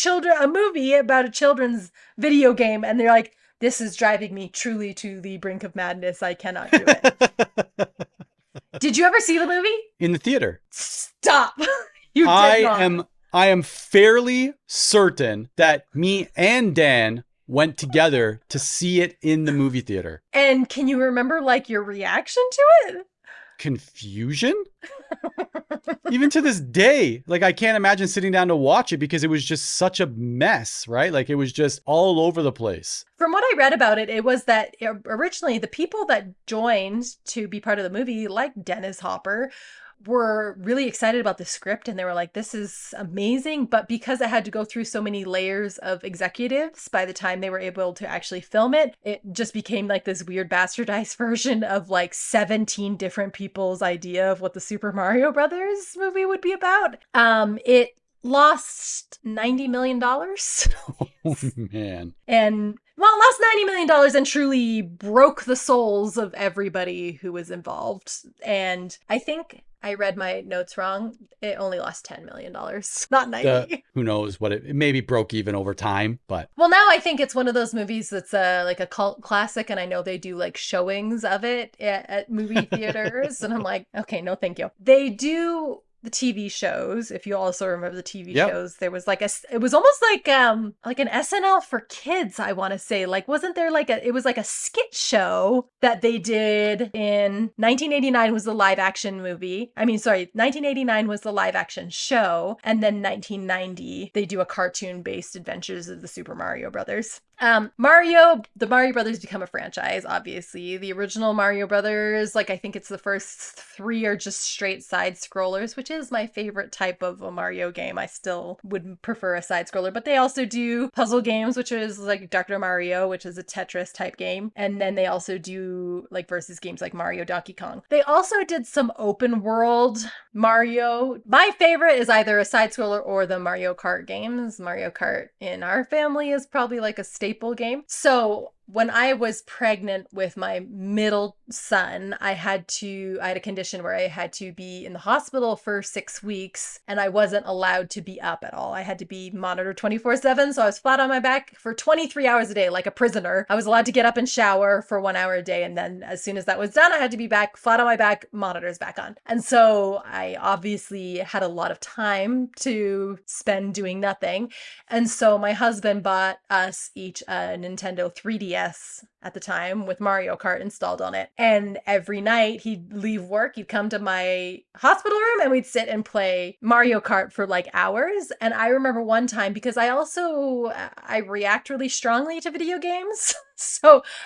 movie about a children's video game, and they're like, this is driving me truly to the brink of madness. I cannot do it. Did you ever see the movie? In the theater. Stop. You did not. I am fairly certain that me and Dan went together to see it in the movie theater. And can you remember like your reaction to it? Confusion? Even to this day, like I can't imagine sitting down to watch it because it was just such a mess, right? Like it was just all over the place. From what I read about it, it was that originally the people that joined to be part of the movie, like Dennis Hopper, were really excited about the script and they were like, this is amazing. But because it had to go through so many layers of executives, by the time they were able to actually film it, it just became like this weird bastardized version of like 17 different people's idea of what the Super Mario Brothers movie would be about. It lost $90 million. Oh, man. And well, lost $90 million and truly broke the souls of everybody who was involved. And I think I read my notes wrong. It only lost $10 million, not 90. Who knows what it maybe broke even over time, but. Well, now I think it's one of those movies that's like a cult classic. And I know they do like showings of it at movie theaters. And I'm like, okay, no, thank you. They do the TV shows. If you also remember the TV shows, there was like it was almost like an SNL for kids, I want to say. Like, wasn't there like it was like a skit show that they did in 1989 was the live action movie. 1989 was the live action show. And then 1990, they do a cartoon based Adventures of the Super Mario Brothers. The Mario Brothers become a franchise, obviously. The original Mario Brothers, like I think it's the first 3 are just straight side scrollers, which is my favorite type of a Mario game. I still would prefer a side scroller, but they also do puzzle games, which is like Dr. Mario, which is a Tetris type game. And then they also do like versus games like Mario Donkey Kong. They also did some open world Mario. My favorite is either a side scroller or the Mario Kart games. Mario Kart in our family is probably like a staple game. So when I was pregnant with my middle son, I had a condition where I had to be in the hospital for 6 weeks and I wasn't allowed to be up at all. I had to be monitored 24/7. So I was flat on my back for 23 hours a day, like a prisoner. I was allowed to get up and shower for 1 hour a day. And then as soon as that was done, I had to be back flat on my back, monitors back on. And so I obviously had a lot of time to spend doing nothing. And so my husband bought us each a Nintendo 3DS at the time with Mario Kart installed on it. And every night he'd leave work, he'd come to my hospital room and we'd sit and play Mario Kart for like hours. And I remember one time, because I react really strongly to video games.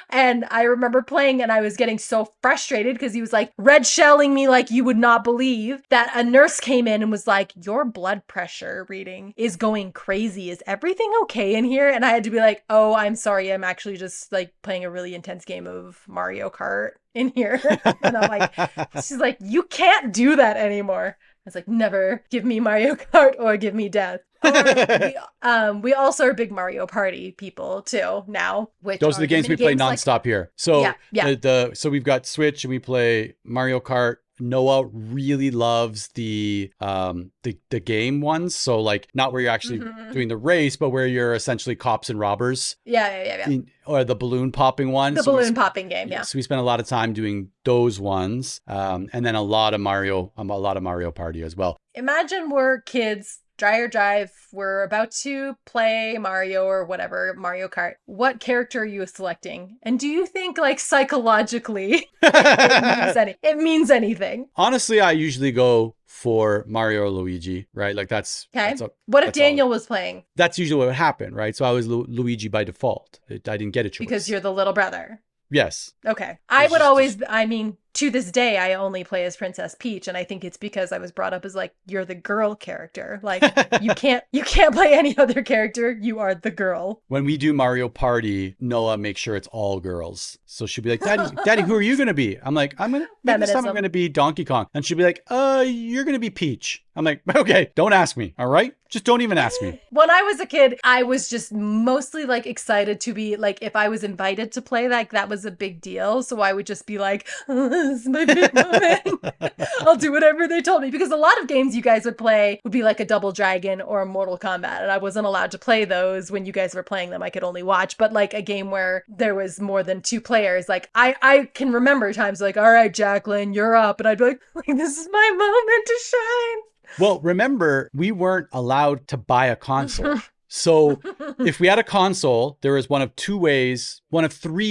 And I remember playing and I was getting so frustrated because he was like red shelling me like you would not believe, that a nurse came in and was like, your blood pressure reading is going crazy. Is everything okay in here? And I had to be like, oh, I'm sorry. I'm actually just like playing a really intense game of Mario Kart in here. And I'm like, she's like, you can't do that anymore. I was like, never give me Mario Kart or give me death. We also are big Mario Party people too now. Which those are the games we play nonstop here. So so we've got Switch and we play Mario Kart. Noah really loves the game ones. So like not where you're actually doing the race, but where you're essentially cops and robbers. Yeah. Or the balloon popping one. Balloon popping game, yeah. So we spent a lot of time doing those ones. And then a lot of Mario Party as well. Imagine we're kids, Dreyer Drive, we're about to play Mario or whatever, Mario Kart. What character are you selecting? And do you think like psychologically it means anything? Honestly, I usually go for Mario or Luigi, right? Like that's... Okay. What if Daniel was playing? That's usually what would happen, right? So I was Luigi by default. I didn't get a choice. Because you're the little brother. Yes. Okay. I would always, to this day, I only play as Princess Peach, and I think it's because I was brought up as like, you're the girl character. Like, you can't play any other character. You are the girl. When we do Mario Party, Noah makes sure it's all girls. So she'll be like, Daddy, who are you going to be? I'm like, this time I'm going to be Donkey Kong. And she'll be like, you're going to be Peach. I'm like, okay, don't ask me. All right. Just don't even ask me. When I was a kid, I was just mostly like excited to be like, if I was invited to play, like that was a big deal. So I would just be like, this is my big moment. I'll do whatever they told me. Because a lot of games you guys would play would be like a Double Dragon or a Mortal Kombat. And I wasn't allowed to play those when you guys were playing them. I could only watch. But like a game where there was more than 2 players, like I can remember times like, all right, Jacqueline, you're up. And I'd be like, this is my moment to shine. Well, remember, we weren't allowed to buy a console. So if we had a console, there was one of 3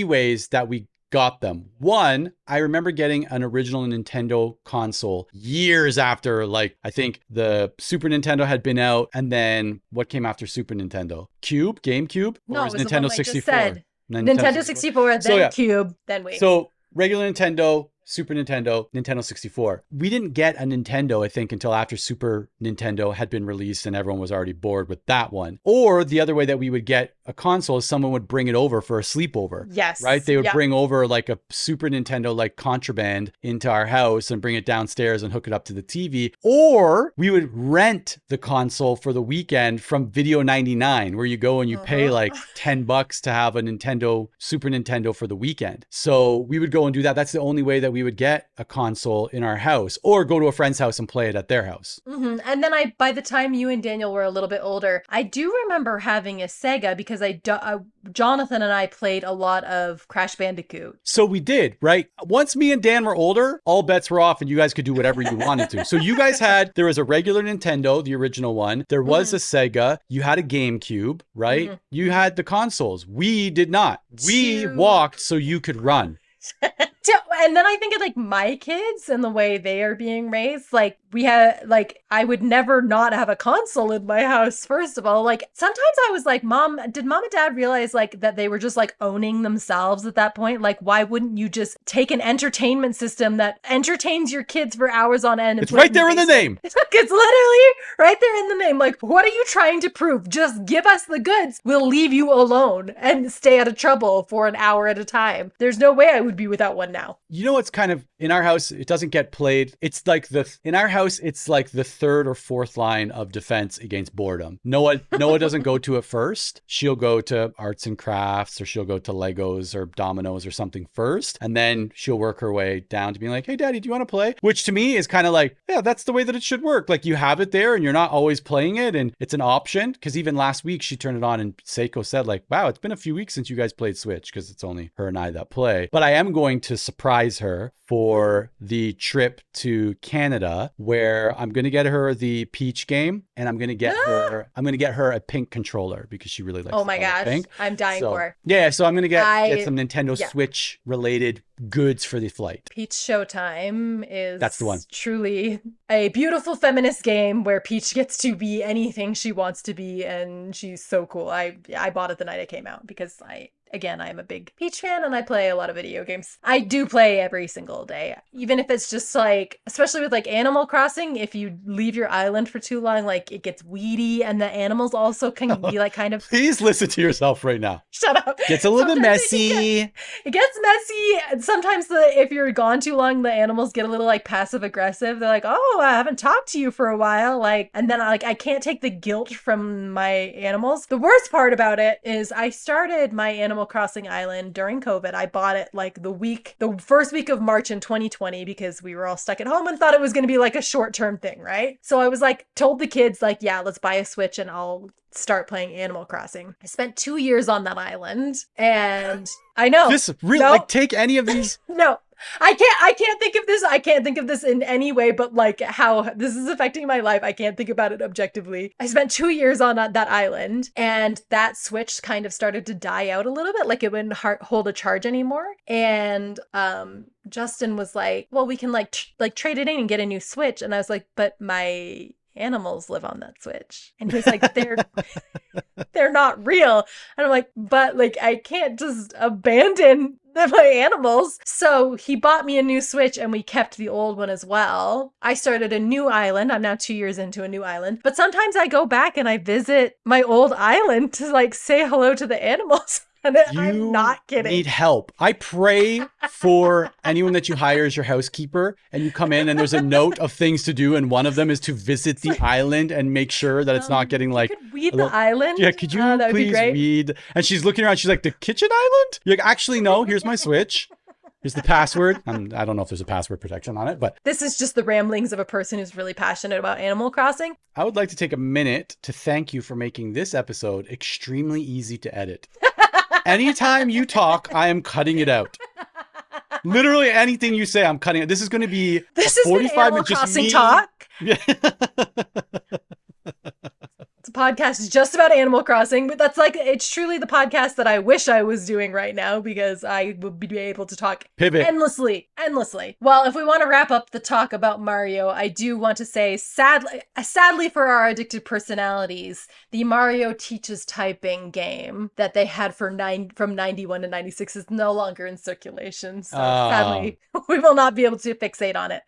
ways that we got them. One, I remember getting an original Nintendo console years after, like, I think the Super Nintendo had been out. And then what came after Super Nintendo? GameCube? No, or was it was Nintendo the one I just 64? said. Nintendo 64, then Cube, then Wii. So regular Nintendo, Super Nintendo, Nintendo 64. We didn't get a Nintendo, I think, until after Super Nintendo had been released and everyone was already bored with that one. Or the other way that we would get a console is someone would bring it over for a sleepover. Yes. Right? They would bring over like a Super Nintendo like contraband into our house and bring it downstairs and hook it up to the TV. Or we would rent the console for the weekend from Video 99, where you go and you pay like $10 to have a Super Nintendo for the weekend. So we would go and do that. That's the only way that we would get a console in our house, or go to a friend's house and play it at their house. Mm-hmm. And then by the time you and Daniel were a little bit older, I do remember having a Sega because Jonathan and I played a lot of Crash Bandicoot. So we did, right? Once me and Dan were older, all bets were off and you guys could do whatever you wanted to. So you guys there was a regular Nintendo, the original one. There was a Sega. You had a GameCube, right? Mm-hmm. You had the consoles. We did not. We walked so you could run. And then I think of like my kids and the way they are being raised. Like we had, like, I would never not have a console in my house. First of all, like sometimes I was like, did mom and dad realize like that they were just like owning themselves at that point? Like, why wouldn't you just take an entertainment system that entertains your kids for hours on end? It's right there in the name. It's literally right there in the name. Like, what are you trying to prove? Just give us the goods. We'll leave you alone and stay out of trouble for an hour at a time. There's no way I would be without one now. You know what's kind of, in our house, it doesn't get played. It's like in our house, it's like the 3rd or 4th line of defense against boredom. Noah doesn't go to it first. She'll go to arts and crafts, or she'll go to Legos or dominoes or something first. And then she'll work her way down to being like, hey, Daddy, do you want to play? Which to me is kind of like, yeah, that's the way that it should work. Like you have it there and you're not always playing it, and it's an option. Because even last week she turned it on and Seiko said like, wow, it's been a few weeks since you guys played Switch, because it's only her and I that play. But I am going to surprise her for the trip to Canada, where I'm going to get her the Peach game, and I'm going to get her a pink controller because she really likes Oh my gosh, pink. I'm dying for her. Yeah, so I'm going to get some Nintendo Switch related goods for the flight. Peach Showtime That's the one. Truly a beautiful feminist game where Peach gets to be anything she wants to be, and she's so cool. I bought it the night it came out because I am a big Peach fan and I play a lot of video games. I do play every single day, even if it's just like, especially with like Animal Crossing, if you leave your island for too long, like it gets weedy, and the animals also can be like kind of... Please listen to yourself right now. Shut up. Gets a little bit messy. It gets messy. And sometimes if you're gone too long, the animals get a little like passive aggressive. They're like, oh, I haven't talked to you for a while. Like, and then I can't take the guilt from my animals. The worst part about it is I started my Animal Crossing Island during COVID. I bought it like the first week of March in 2020 because we were all stuck at home and thought it was going to be like a short-term thing, right? So I was like, told the kids like, yeah, let's buy a Switch and I'll start playing Animal Crossing. I spent 2 years on that island, and I know. Just really like take any of these. No. I can't think of this. I can't think of this in any way but like how this is affecting my life. I can't think about it objectively. I spent 2 years on that island, and that Switch kind of started to die out a little bit. Like it wouldn't hold a charge anymore. And Justin was like, well, we can like trade it in and get a new Switch. And I was like, but my animals live on that Switch. And he's like, they're not real. And I'm like, but like I can't just abandon my animals. So he bought me a new Switch and we kept the old one as well. I started a new island. I'm now 2 years into a new island. But sometimes I go back and I visit my old island to like say hello to the animals. And I'm not kidding. You need help. I pray for anyone that you hire as your housekeeper, and you come in and there's a note of things to do, and one of them is to visit the island and make sure that it's not getting like... You could weed the island? Yeah, could you please weed? And she's looking around, she's like, the kitchen island? You're like, actually, no, here's my Switch. Here's the password. I don't know if there's a password protection on it, but This is just the ramblings of a person who's really passionate about Animal Crossing. I would like to take a minute to thank you for making this episode extremely easy to edit. Anytime you talk, I am cutting it out. Literally anything you say, I'm cutting it. This is going to be This is 45 Animal minutes just Crossing me. talk. Yeah. It's a podcast just about Animal Crossing, but it's truly the podcast that I wish I was doing right now because I would be able to talk Pivot. endlessly. Well, if we want to wrap up the talk about Mario, I do want to say, sadly for our addicted personalities, the Mario Teaches Typing game that they had from 91 to 96 is no longer in circulation. So sadly, we will not be able to fixate on it.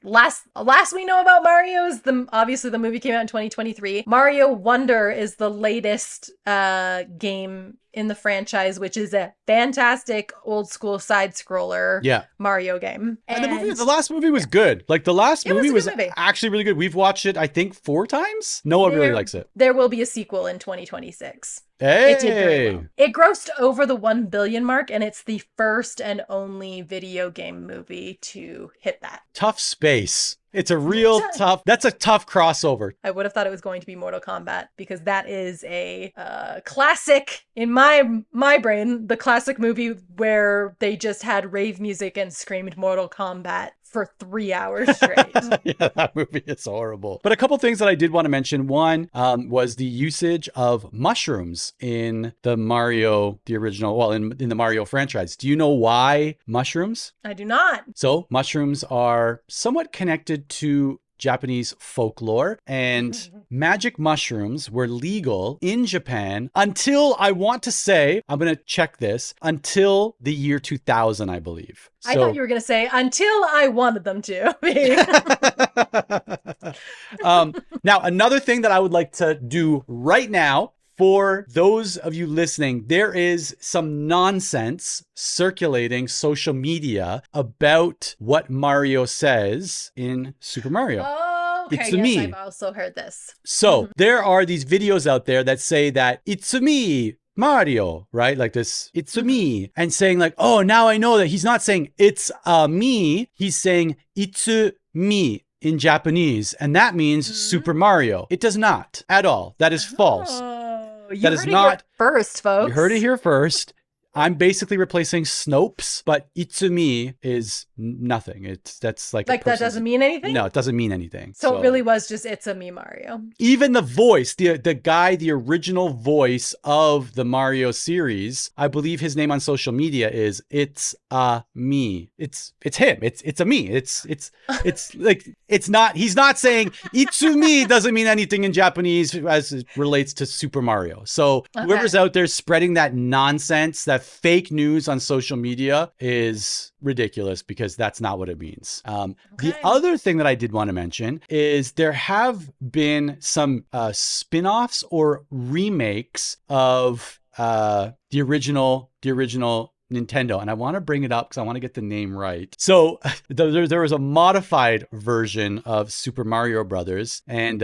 Last we know about Mario is obviously the movie came out in 2023. Mario Wonder is the latest game in the franchise, which is a fantastic old school side scroller Mario game. And the last movie was good. Like the last movie was actually really good. We've watched it, I think, 4 times. Noah really likes it. There will be a sequel in 2026. Hey! It did very well. It grossed over the 1 billion mark, and it's the first and only video game movie to hit that. Tough space. It's a real that's a tough crossover. I would have thought it was going to be Mortal Kombat because that is a classic in my brain, the classic movie where they just had rave music and screamed Mortal Kombat for 3 hours straight. Yeah, that movie is horrible. But a couple things that I did want to mention. One was the usage of mushrooms in the Mario, the original, well, in the Mario franchise. Do you know why mushrooms? I do not. So mushrooms are somewhat connected to Japanese folklore, and magic mushrooms were legal in Japan until, I want to say, I'm going to check this, until the year 2000, I believe. So, I thought you were going to say, until I wanted them to. Now, another thing that I would like to do right now, for those of you listening, there is some nonsense circulating social media about what Mario says in Super Mario. Oh, okay. It's yes, me. I've also heard this. So there are these videos out there that say that it's me, Mario, right? Like this, it's me, and saying like, oh, now I know that he's not saying it's me. He's saying it's me in Japanese, and that means Super Mario. It does not at all. That is false. You that heard is it not here first, folks. You heard it here first. I'm basically replacing Snopes, but Itsumi is nothing. That's like that doesn't mean anything? No, it doesn't mean anything. So it really was just It's a Me Mario. Even the voice, the guy, the original voice of the Mario series, I believe his name on social media is It's a Me. It's him. It's a me. It's like it's not. He's not saying Itsumi doesn't mean anything in Japanese as it relates to Super Mario. So whoever's out there spreading that nonsense, that fake news on social media is ridiculous because that's not what it means. The other thing that I did want to mention is there have been some spin-offs or remakes of the original Nintendo, and I want to bring it up because I want to get the name right. So there was a modified version of Super Mario Brothers, and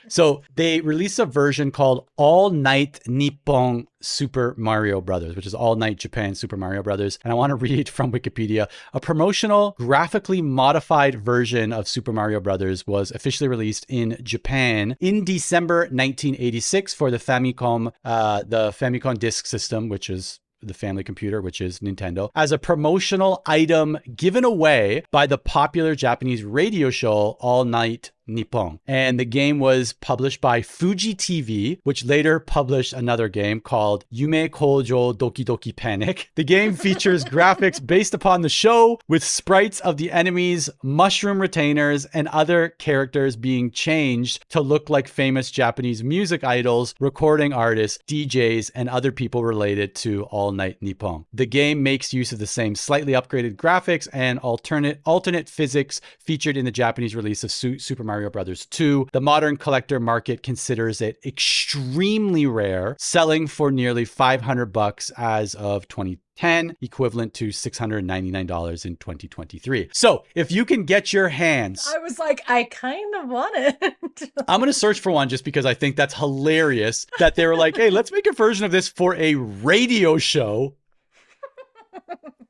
so they released a version called All Night Nippon Super Mario Brothers, which is All Night Japan Super Mario Brothers. And I want to read from Wikipedia. A promotional, graphically modified version of Super Mario Brothers was officially released in Japan in December 1986 for the Famicom Disk System, which is the family computer, which is Nintendo, as a promotional item given away by the popular Japanese radio show All Night Nippon. And the game was published by Fuji TV, which later published another game called Yume Kojo Doki Doki Panic. The game features graphics based upon the show, with sprites of the enemies, mushroom retainers, and other characters being changed to look like famous Japanese music idols, recording artists, DJs, and other people related to All Night Nippon. The game makes use of the same slightly upgraded graphics and alternate physics featured in the Japanese release of Super Mario Brothers 2. The modern collector market considers it extremely rare, selling for nearly $500 as of 2010, equivalent to $699 in 2023. So if you can get your hands... I was like, I kind of want it. I'm going to search for one just because I think that's hilarious that they were like, hey, let's make a version of this for a radio show.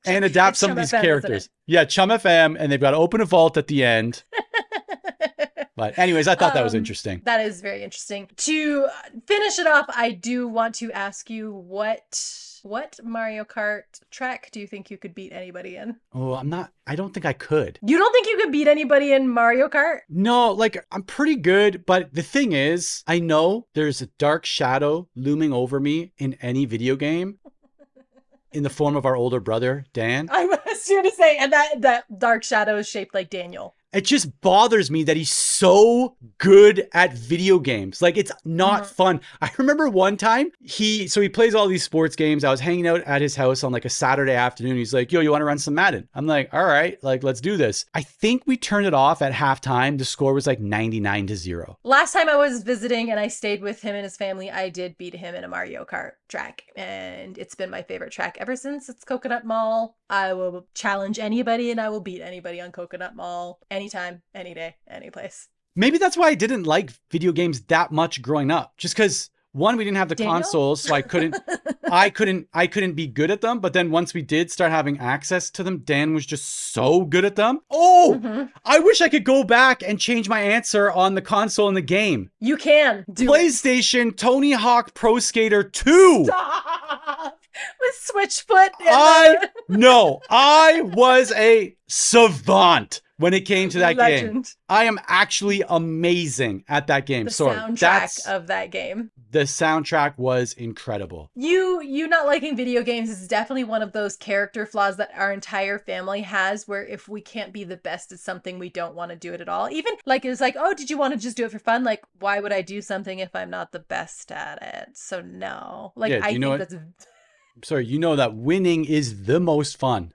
and adapt It's some Chum of these FM, isn't characters. it? Yeah, Chum FM, and they've got to open a vault at the end. But anyways, I thought that was interesting. That is very interesting. To finish it off, I do want to ask you what Mario Kart track do you think you could beat anybody in? Oh, I don't think I could. You don't think you could beat anybody in Mario Kart? No, like I'm pretty good, but the thing is, I know there's a dark shadow looming over me in any video game in the form of our older brother, Dan. I was going to say, and that dark shadow is shaped like Daniel. It just bothers me that he's so good at video games. Like, it's not fun. I remember one time he plays all these sports games. I was hanging out at his house on like a Saturday afternoon. He's like, yo, you want to run some Madden? I'm like, all right, like, let's do this. I think we turned it off at halftime. The score was like 99-0. Last time I was visiting and I stayed with him and his family, I did beat him in a Mario Kart track. And it's been my favorite track ever since. It's Coconut Mall. I will challenge anybody and I will beat anybody on Coconut Mall. Anytime, any day, any place. Maybe that's why I didn't like video games that much growing up. Just because, one, we didn't have the consoles, so I couldn't be good at them. But then once we did start having access to them, Dan was just so good at them. Oh, I wish I could go back and change my answer on the console in the game. You can do PlayStation Tony Hawk Pro Skater 2. Stop! With Switchfoot. I was a savant when it came to that game. I am actually amazing at that game. The soundtrack of that game. The soundtrack was incredible. You not liking video games is definitely one of those character flaws that our entire family has, where if we can't be the best at something, we don't want to do it at all. Even like, it's like, oh, did you want to just do it for fun? Like, why would I do something if I'm not the best at it? So no. Like, yeah, I think that's... Sorry, you know that winning is the most fun.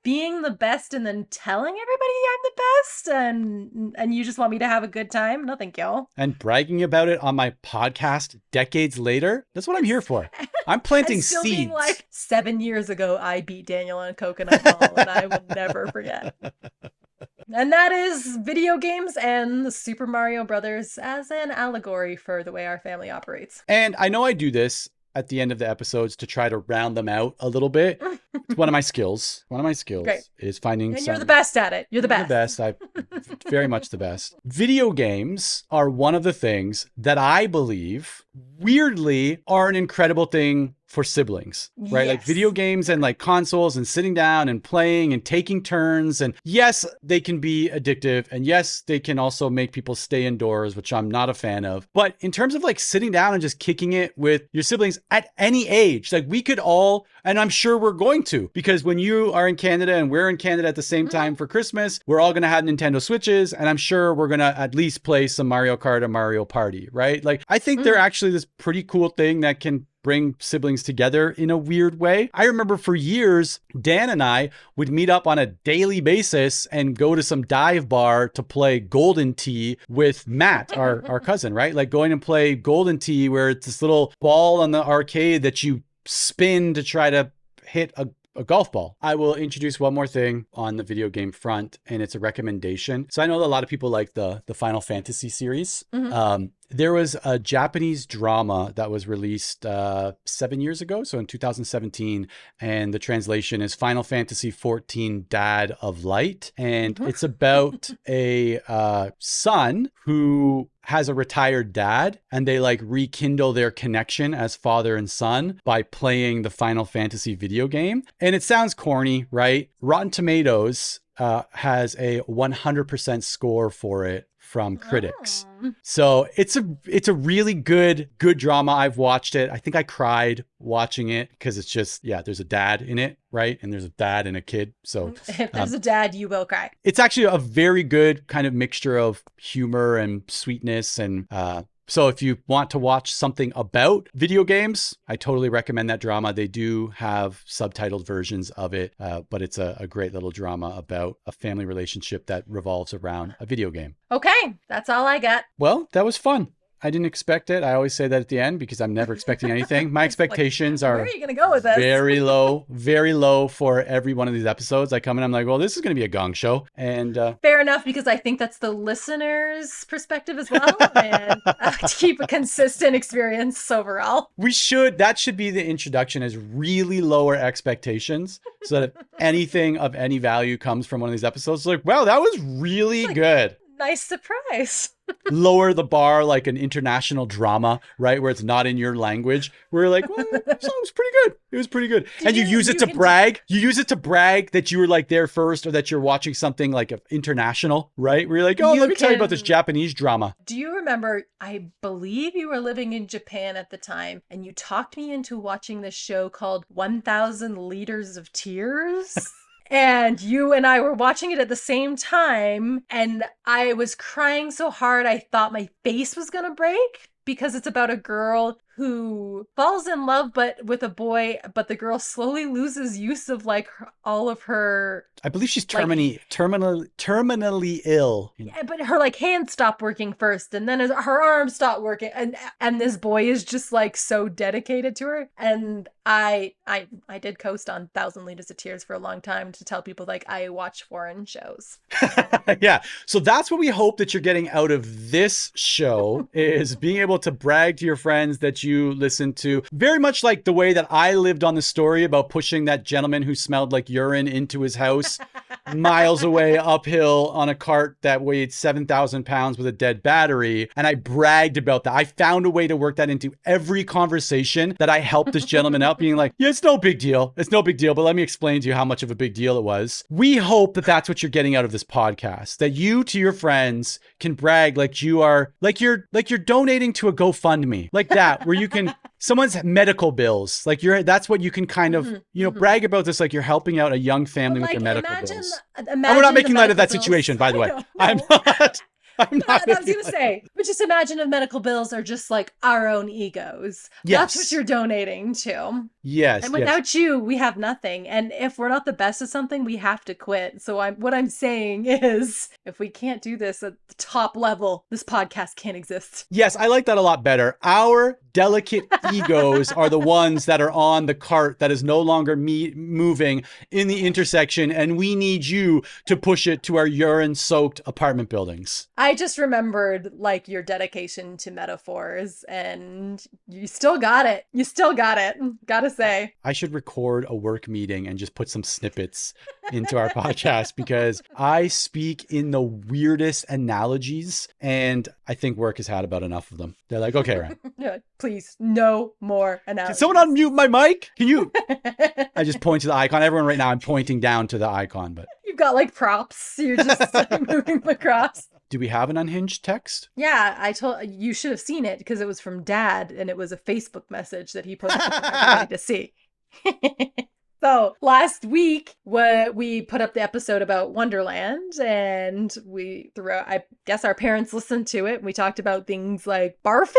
Being the best and then telling everybody I'm the best and you just want me to have a good time? No, thank you. And bragging about it on my podcast decades later? That's what I'm here for. I'm planting seeds. Being like, 7 years ago, I beat Daniel on Coconut Mall and I will never forget. And that is video games and the Super Mario Brothers as an allegory for the way our family operates. And I know I do this at the end of the episodes to try to round them out a little bit. It's one of my skills. Great. Is finding And you're the best at it. You're the best. I'm very much the best. Video games are one of the things that I believe, weirdly, are an incredible thing for siblings, right? Yes. Like video games and like consoles and sitting down and playing and taking turns. And yes, they can be addictive. And yes, they can also make people stay indoors, which I'm not a fan of. But in terms of like sitting down and just kicking it with your siblings at any age, like we could all, and I'm sure we're going to, because when you are in Canada and we're in Canada at the same time for Christmas, we're all going to have Nintendo Switches. And I'm sure we're going to at least play some Mario Kart or Mario Party, right? Like I think they're actually this pretty cool thing that can bring siblings together in a weird way. I remember for years, Dan and I would meet up on a daily basis and go to some dive bar to play Golden Tee with Matt, our cousin, right? Like going and play Golden Tee where it's this little ball on the arcade that you spin to try to hit a golf ball. I will introduce one more thing on the video game front, and it's a recommendation. So I know that a lot of people like the Final Fantasy series. There was a Japanese drama that was released 7 years ago, so in 2017, and the translation is Final Fantasy XIV Dad of Light. And it's about a son who has a retired dad, and they like rekindle their connection as father and son by playing the Final Fantasy video game. And it sounds corny, right? Rotten Tomatoes has a 100% score for it from critics. So it's a really good drama. I've watched it. I think I cried watching it because it's just, there's a dad in it, right? And there's a dad and a kid. So if there's a dad, you will cry. It's actually a very good kind of mixture of humor and sweetness. And so if you want to watch something about video games, I totally recommend that drama. They do have subtitled versions of it, but it's a great little drama about a family relationship that revolves around a video game. Okay, that's all I got. Well, that was fun. didn't expect it. I always say that at the end because I'm never expecting anything. My expectations Where are are you going to go with this? very low for every one of these episodes. I come in, I'm like, well, this is going to be a gong show. And fair enough, because I think that's the listener's perspective as well. And to keep a consistent experience overall. that should be the introduction, is really lower expectations so that if anything of any value comes from one of these episodes, it's like, wow, that was really good. Nice surprise. Lower the bar like an international drama, right? Where it's not in your language. We're like, well, that song was pretty good. It was pretty good. And you use it to brag. You use it to brag that you were like there first, or that you're watching something like international, right? Where you're like, oh, let me tell you about this Japanese drama. Do you remember, I believe you were living in Japan at the time, and you talked me into watching this show called 1,000 Liters of Tears? And you and I were watching it at the same time, and I was crying so hard I thought my face was gonna break, because it's about a girl who falls in love with a boy, but the girl slowly loses use of like all of her. I believe she's terminally ill. Yeah, but her like hands stop working first, and then her arms stop working, and this boy is just like so dedicated to her. And I did coast on 1,000 Liters of Tears for a long time to tell people like I watch foreign shows. Yeah, so that's what we hope that you're getting out of this show, is being able to brag to your friends that you listen to. Very much like the way that I lived on the story about pushing that gentleman who smelled like urine into his house miles away uphill on a cart that weighed 7,000 pounds with a dead battery. And I bragged about that. I found a way to work that into every conversation that I helped this gentleman out, being like, yeah, it's no big deal. It's no big deal, but let me explain to you how much of a big deal it was. We hope that that's what you're getting out of this podcast, that you to your friends can brag like you are, like you're donating to a GoFundMe, like that, where you can, someone's medical bills, like that's what you can kind of, brag about this, like you're helping out a young family with their medical bills. And we're not making light of that situation, by the way. I'm not. I was going to say, but just imagine if medical bills are just like our own egos. Yes. That's what you're donating to. Yes. And without you, we have nothing. And if we're not the best at something, we have to quit. So what I'm saying is, if we can't do this at the top level, this podcast can't exist. Yes, I like that a lot better. Our delicate egos are the ones that are on the cart that is no longer moving in the intersection, and we need you to push it to our urine-soaked apartment buildings. I just remembered like your dedication to metaphors, and you still got it. You still got it. Gotta say. I should record a work meeting and just put some snippets into our podcast, because I speak in the weirdest analogies, and I think work has had about enough of them. They're like, okay, Ryan. Yeah, please, no more analogies. Can someone unmute my mic? Can you? I just point to the icon. Everyone right now, I'm pointing down to the icon, but you've got like props. You're just moving across. Do we have an unhinged text? Yeah, you should have seen it because it was from Dad, and it was a Facebook message that he posted for everybody to see. So last week, we put up the episode about Wonderland, and I guess our parents listened to it. We talked about things like barfing,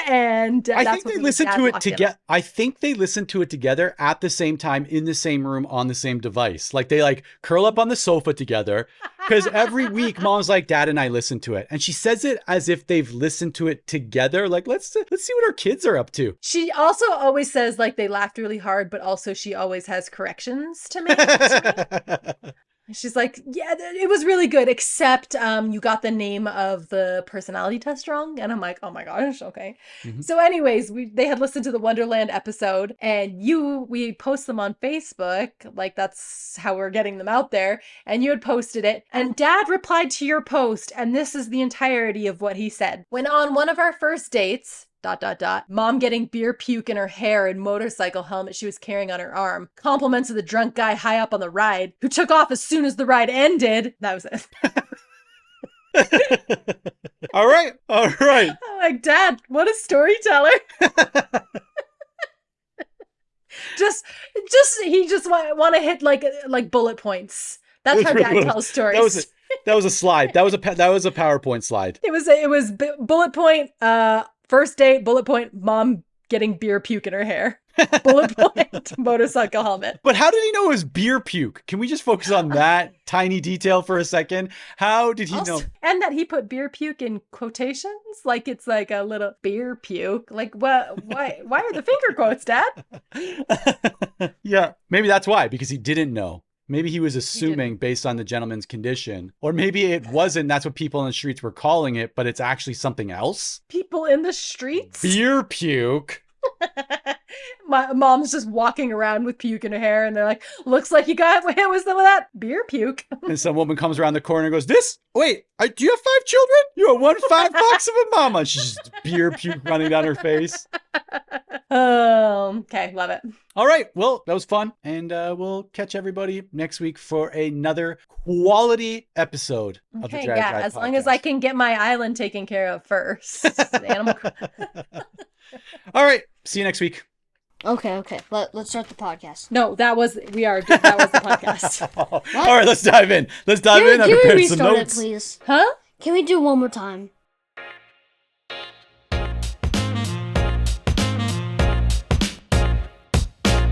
and I think they listened to it together. I think they listened to it together at the same time in the same room on the same device. Like they like curl up on the sofa together, because every week Mom's like, Dad and I listen to it, and she says it as if they've listened to it together. Like let's see what our kids are up to. She also always says like they laughed really hard, but also she always has corrections to make. She's like, yeah, it was really good, except you got the name of the personality test wrong. And I'm like, oh my gosh, okay. Mm-hmm. So anyways, they had listened to the Wonderland episode, and we post them on Facebook. Like that's how we're getting them out there. And you had posted it, and Dad replied to your post. And this is the entirety of what he said. When on one of our first dates, ... Mom getting beer puke in her hair and motorcycle helmet she was carrying on her arm. Compliments of the drunk guy high up on the ride, who took off as soon as the ride ended. That was it. All right. I'm like, Dad, what a storyteller. He just want to hit like bullet points. That's how Dad tells stories. That was a slide. That was a PowerPoint slide. It was bullet point. First date, bullet point, Mom getting beer puke in her hair. Bullet point motorcycle helmet. But how did he know it was beer puke? Can we just focus on that tiny detail for a second? How did he know? And that he put beer puke in quotations, like it's like a little beer puke. Like, what? Why are the finger quotes, Dad? Yeah, maybe that's why, because he didn't know. Maybe he was assuming based on the gentleman's condition. Or maybe it wasn't. That's what people in the streets were calling it, but it's actually something else. People in the streets? Beer puke. My mom's just walking around with puke in her hair, and they're like, looks like you got hit with some of that beer puke. And some woman comes around the corner and goes, do you have 5 children? You're one $5 of a mama. She's just beer puke running down her face. Okay, love it. All right, well, that was fun. And we'll catch everybody next week for another quality episode of the Dreyer Drive as podcast. long as I can get my island taken care of first. All right, see you next week. Okay. Let's start the podcast. No, that was the podcast. All right, let's dive in. Let's dive in. I Can we prepared some restart it, notes. please? Huh? Can we do one more time?